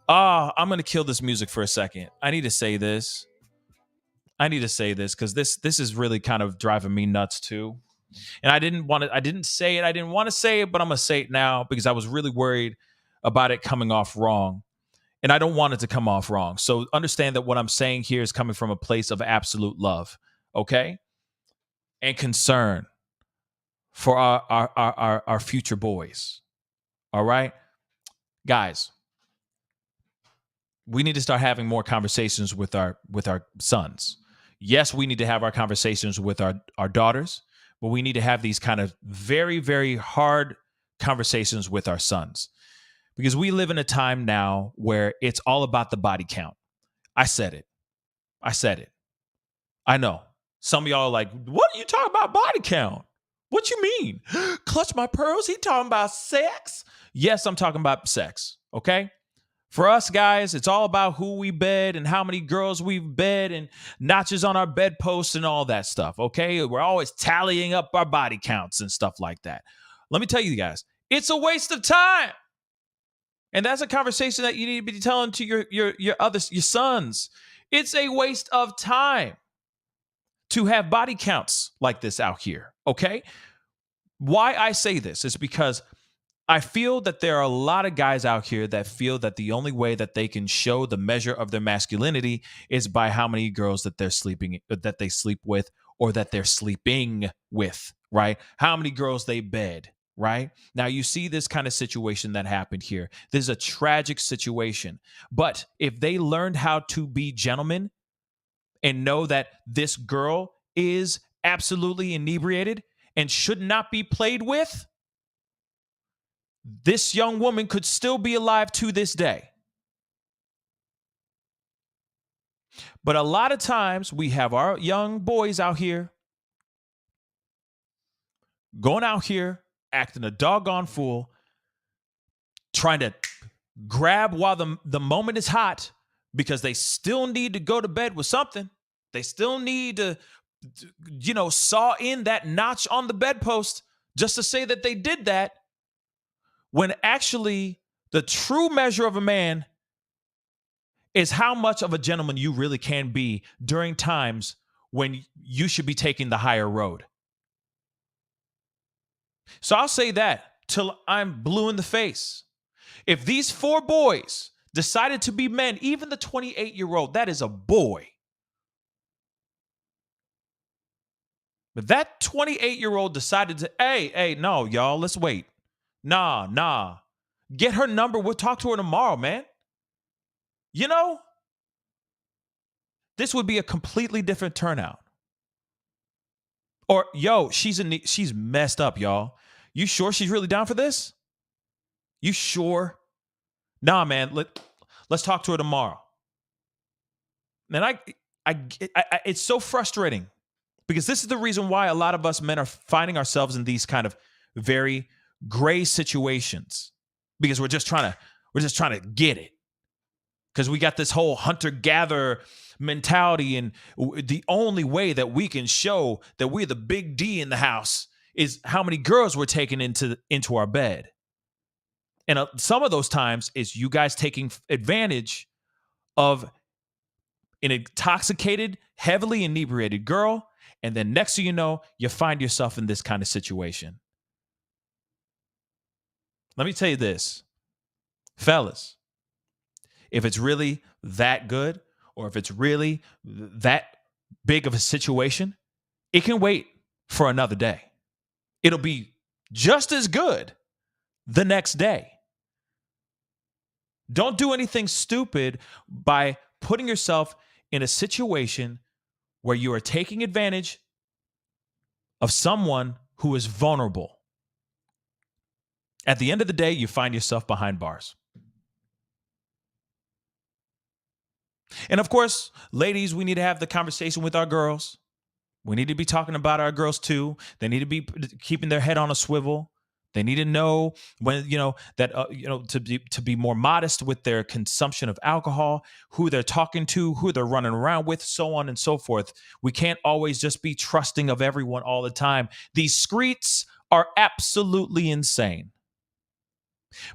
I'm going to kill this music for a second. I need to say this because this is really kind of driving me nuts too. And I didn't say it. I didn't want to say it, but I'm going to say it now because I was really worried about it coming off wrong. And I don't want it to come off wrong. So understand that what I'm saying here is coming from a place of absolute love, okay? And concern for our future boys. All right? Guys, we need to start having more conversations with our sons. Yes, we need to have our conversations with our daughters, but we need to have these kind of very, very hard conversations with our sons. Because we live in a time now where it's all about the body count. I said it. I know. Some of y'all are like, what are you talking about body count? What you mean? Clutch my pearls? He talking about sex? Yes, I'm talking about sex, okay? For us guys, it's all about who we bed and how many girls we've bed and notches on our bedposts and all that stuff, okay? We're always tallying up our body counts and stuff like that. Let me tell you guys, it's a waste of time. And that's a conversation that you need to be telling to your sons. It's a waste of time to have body counts like this out here, okay? Why I say this is because I feel that there are a lot of guys out here that feel that the only way that they can show the measure of their masculinity is by how many girls that they sleep with or that they're sleeping with, right? How many girls they bed. Right? Now, you see this kind of situation that happened here. This is a tragic situation. But if they learned how to be gentlemen and know that this girl is absolutely inebriated and should not be played with, this young woman could still be alive to this day. But a lot of times we have our young boys out here going out here acting a doggone fool, trying to grab while the moment is hot because they still need to go to bed with something. They still need to, saw in that notch on the bedpost just to say that they did that, when actually the true measure of a man is how much of a gentleman you really can be during times when you should be taking the higher road. So I'll say that till I'm blue in the face. If these 4 boys decided to be men, even the 28-year-old, that is a boy. But that 28-year-old decided to, hey, no, y'all, let's wait. Nah. Get her number. We'll talk to her tomorrow, man. This would be a completely different turnout. Or, she's messed up, y'all. You sure she's really down for this? You sure? Nah, man, let's talk to her tomorrow. And it's so frustrating because this is the reason why a lot of us men are finding ourselves in these kind of very gray situations, because we're just trying to get it. Because we got this whole hunter-gatherer mentality, and the only way that we can show that we're the big D in the house is how many girls we're taking into our bed. And some of those times is you guys taking advantage of an intoxicated, heavily inebriated girl, and then next thing you know, you find yourself in this kind of situation. Let me tell you this, fellas. If it's really that good, or if it's really that big of a situation, it can wait for another day. It'll be just as good the next day. Don't do anything stupid by putting yourself in a situation where you are taking advantage of someone who is vulnerable. At the end of the day, you find yourself behind bars. And of course, ladies, we need to have the conversation with our girls. We need to be talking about our girls too. They need to be keeping their head on a swivel. They need to know when, that, to be more modest with their consumption of alcohol, who they're talking to, who they're running around with, so on and so forth. We can't always just be trusting of everyone all the time. These streets are absolutely insane.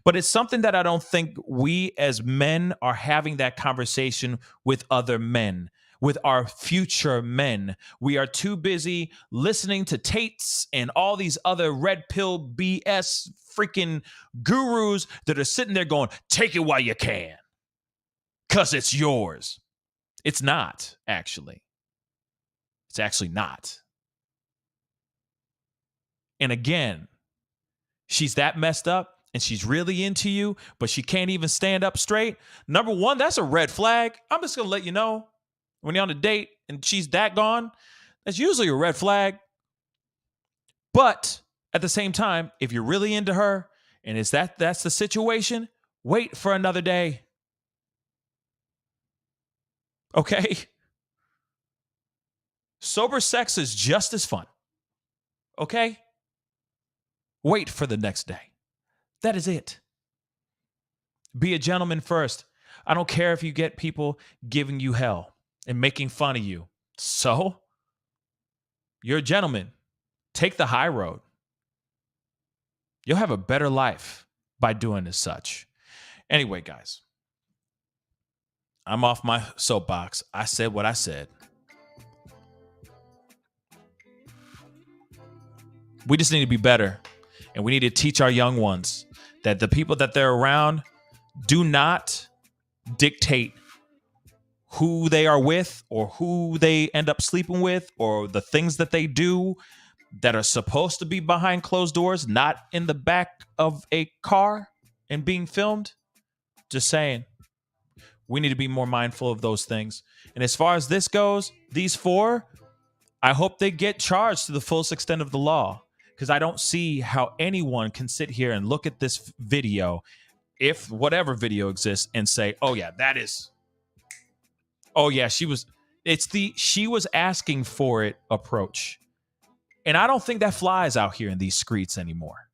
But it's something that I don't think we as men are having that conversation with other men, with our future men. We are too busy listening to Tates and all these other red pill BS freaking gurus that are sitting there going, take it while you can, because it's yours. It's not, actually. It's actually not. And again, she's that messed up and she's really into you, but she can't even stand up straight. Number one, that's a red flag. I'm just going to let you know, when you're on a date and she's that gone, that's usually a red flag. But at the same time, if you're really into her and that's the situation, wait for another day. Okay? Sober sex is just as fun. Okay? Wait for the next day. That is it. Be a gentleman first. I don't care if you get people giving you hell and making fun of you. So, you're a gentleman. Take the high road. You'll have a better life by doing as such. Anyway, guys, I'm off my soapbox. I said what I said. We just need to be better. And we need to teach our young ones that the people that they're around do not dictate who they are with or who they end up sleeping with or the things that they do that are supposed to be behind closed doors, not in the back of a car and being filmed. Just saying. We need to be more mindful of those things. And as far as this goes, these four, I hope they get charged to the fullest extent of the law, because I don't see how anyone can sit here and look at this video, if whatever video exists, and say, oh yeah, she was asking for it approach. And I don't think that flies out here in these streets anymore.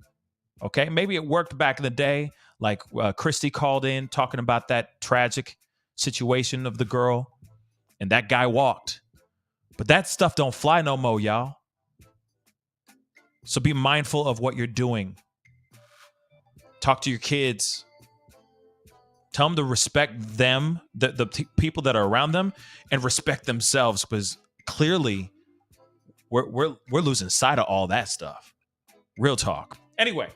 Okay, maybe it worked back in the day, like Christy called in talking about that tragic situation of the girl, and that guy walked. But that stuff don't fly no more, y'all. So be mindful of what you're doing. Talk to your kids. Tell them to respect them, the people that are around them, and respect themselves, because clearly we're losing sight of all that stuff. Real talk. Anyway,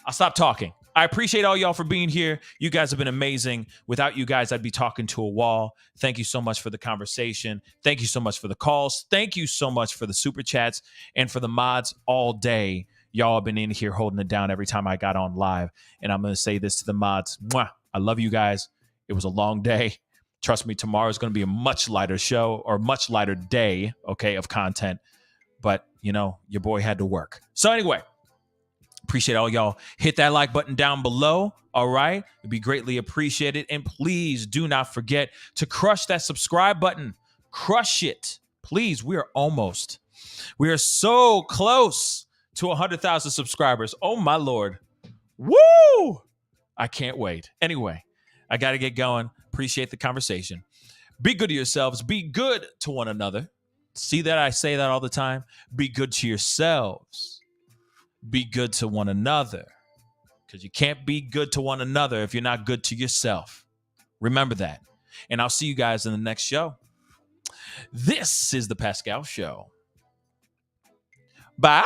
I'll stop talking. I appreciate all y'all for being here. You guys have been amazing. Without you guys, I'd be talking to a wall. Thank you so much for the conversation. Thank you so much for the calls. Thank you so much for the super chats and for the mods all day. Y'all have been in here holding it down every time I got on live. And I'm going to say this to the mods. Mwah. I love you guys. It was a long day. Trust me, tomorrow is going to be a much lighter show or much lighter day, okay, of content. But, your boy had to work. So anyway, appreciate all y'all. Hit that like button down below, all right? It'd be greatly appreciated. And please do not forget to crush that subscribe button. Crush it. Please, we are so close to 100,000 subscribers. Oh, my Lord. Woo! I can't wait. Anyway, I got to get going. Appreciate the conversation. Be good to yourselves. Be good to one another. See that I say that all the time? Be good to yourselves. Be good to one another, because you can't be good to one another if you're not good to yourself. Remember that. And I'll see you guys in the next show. This is the Pascal Show. Bye.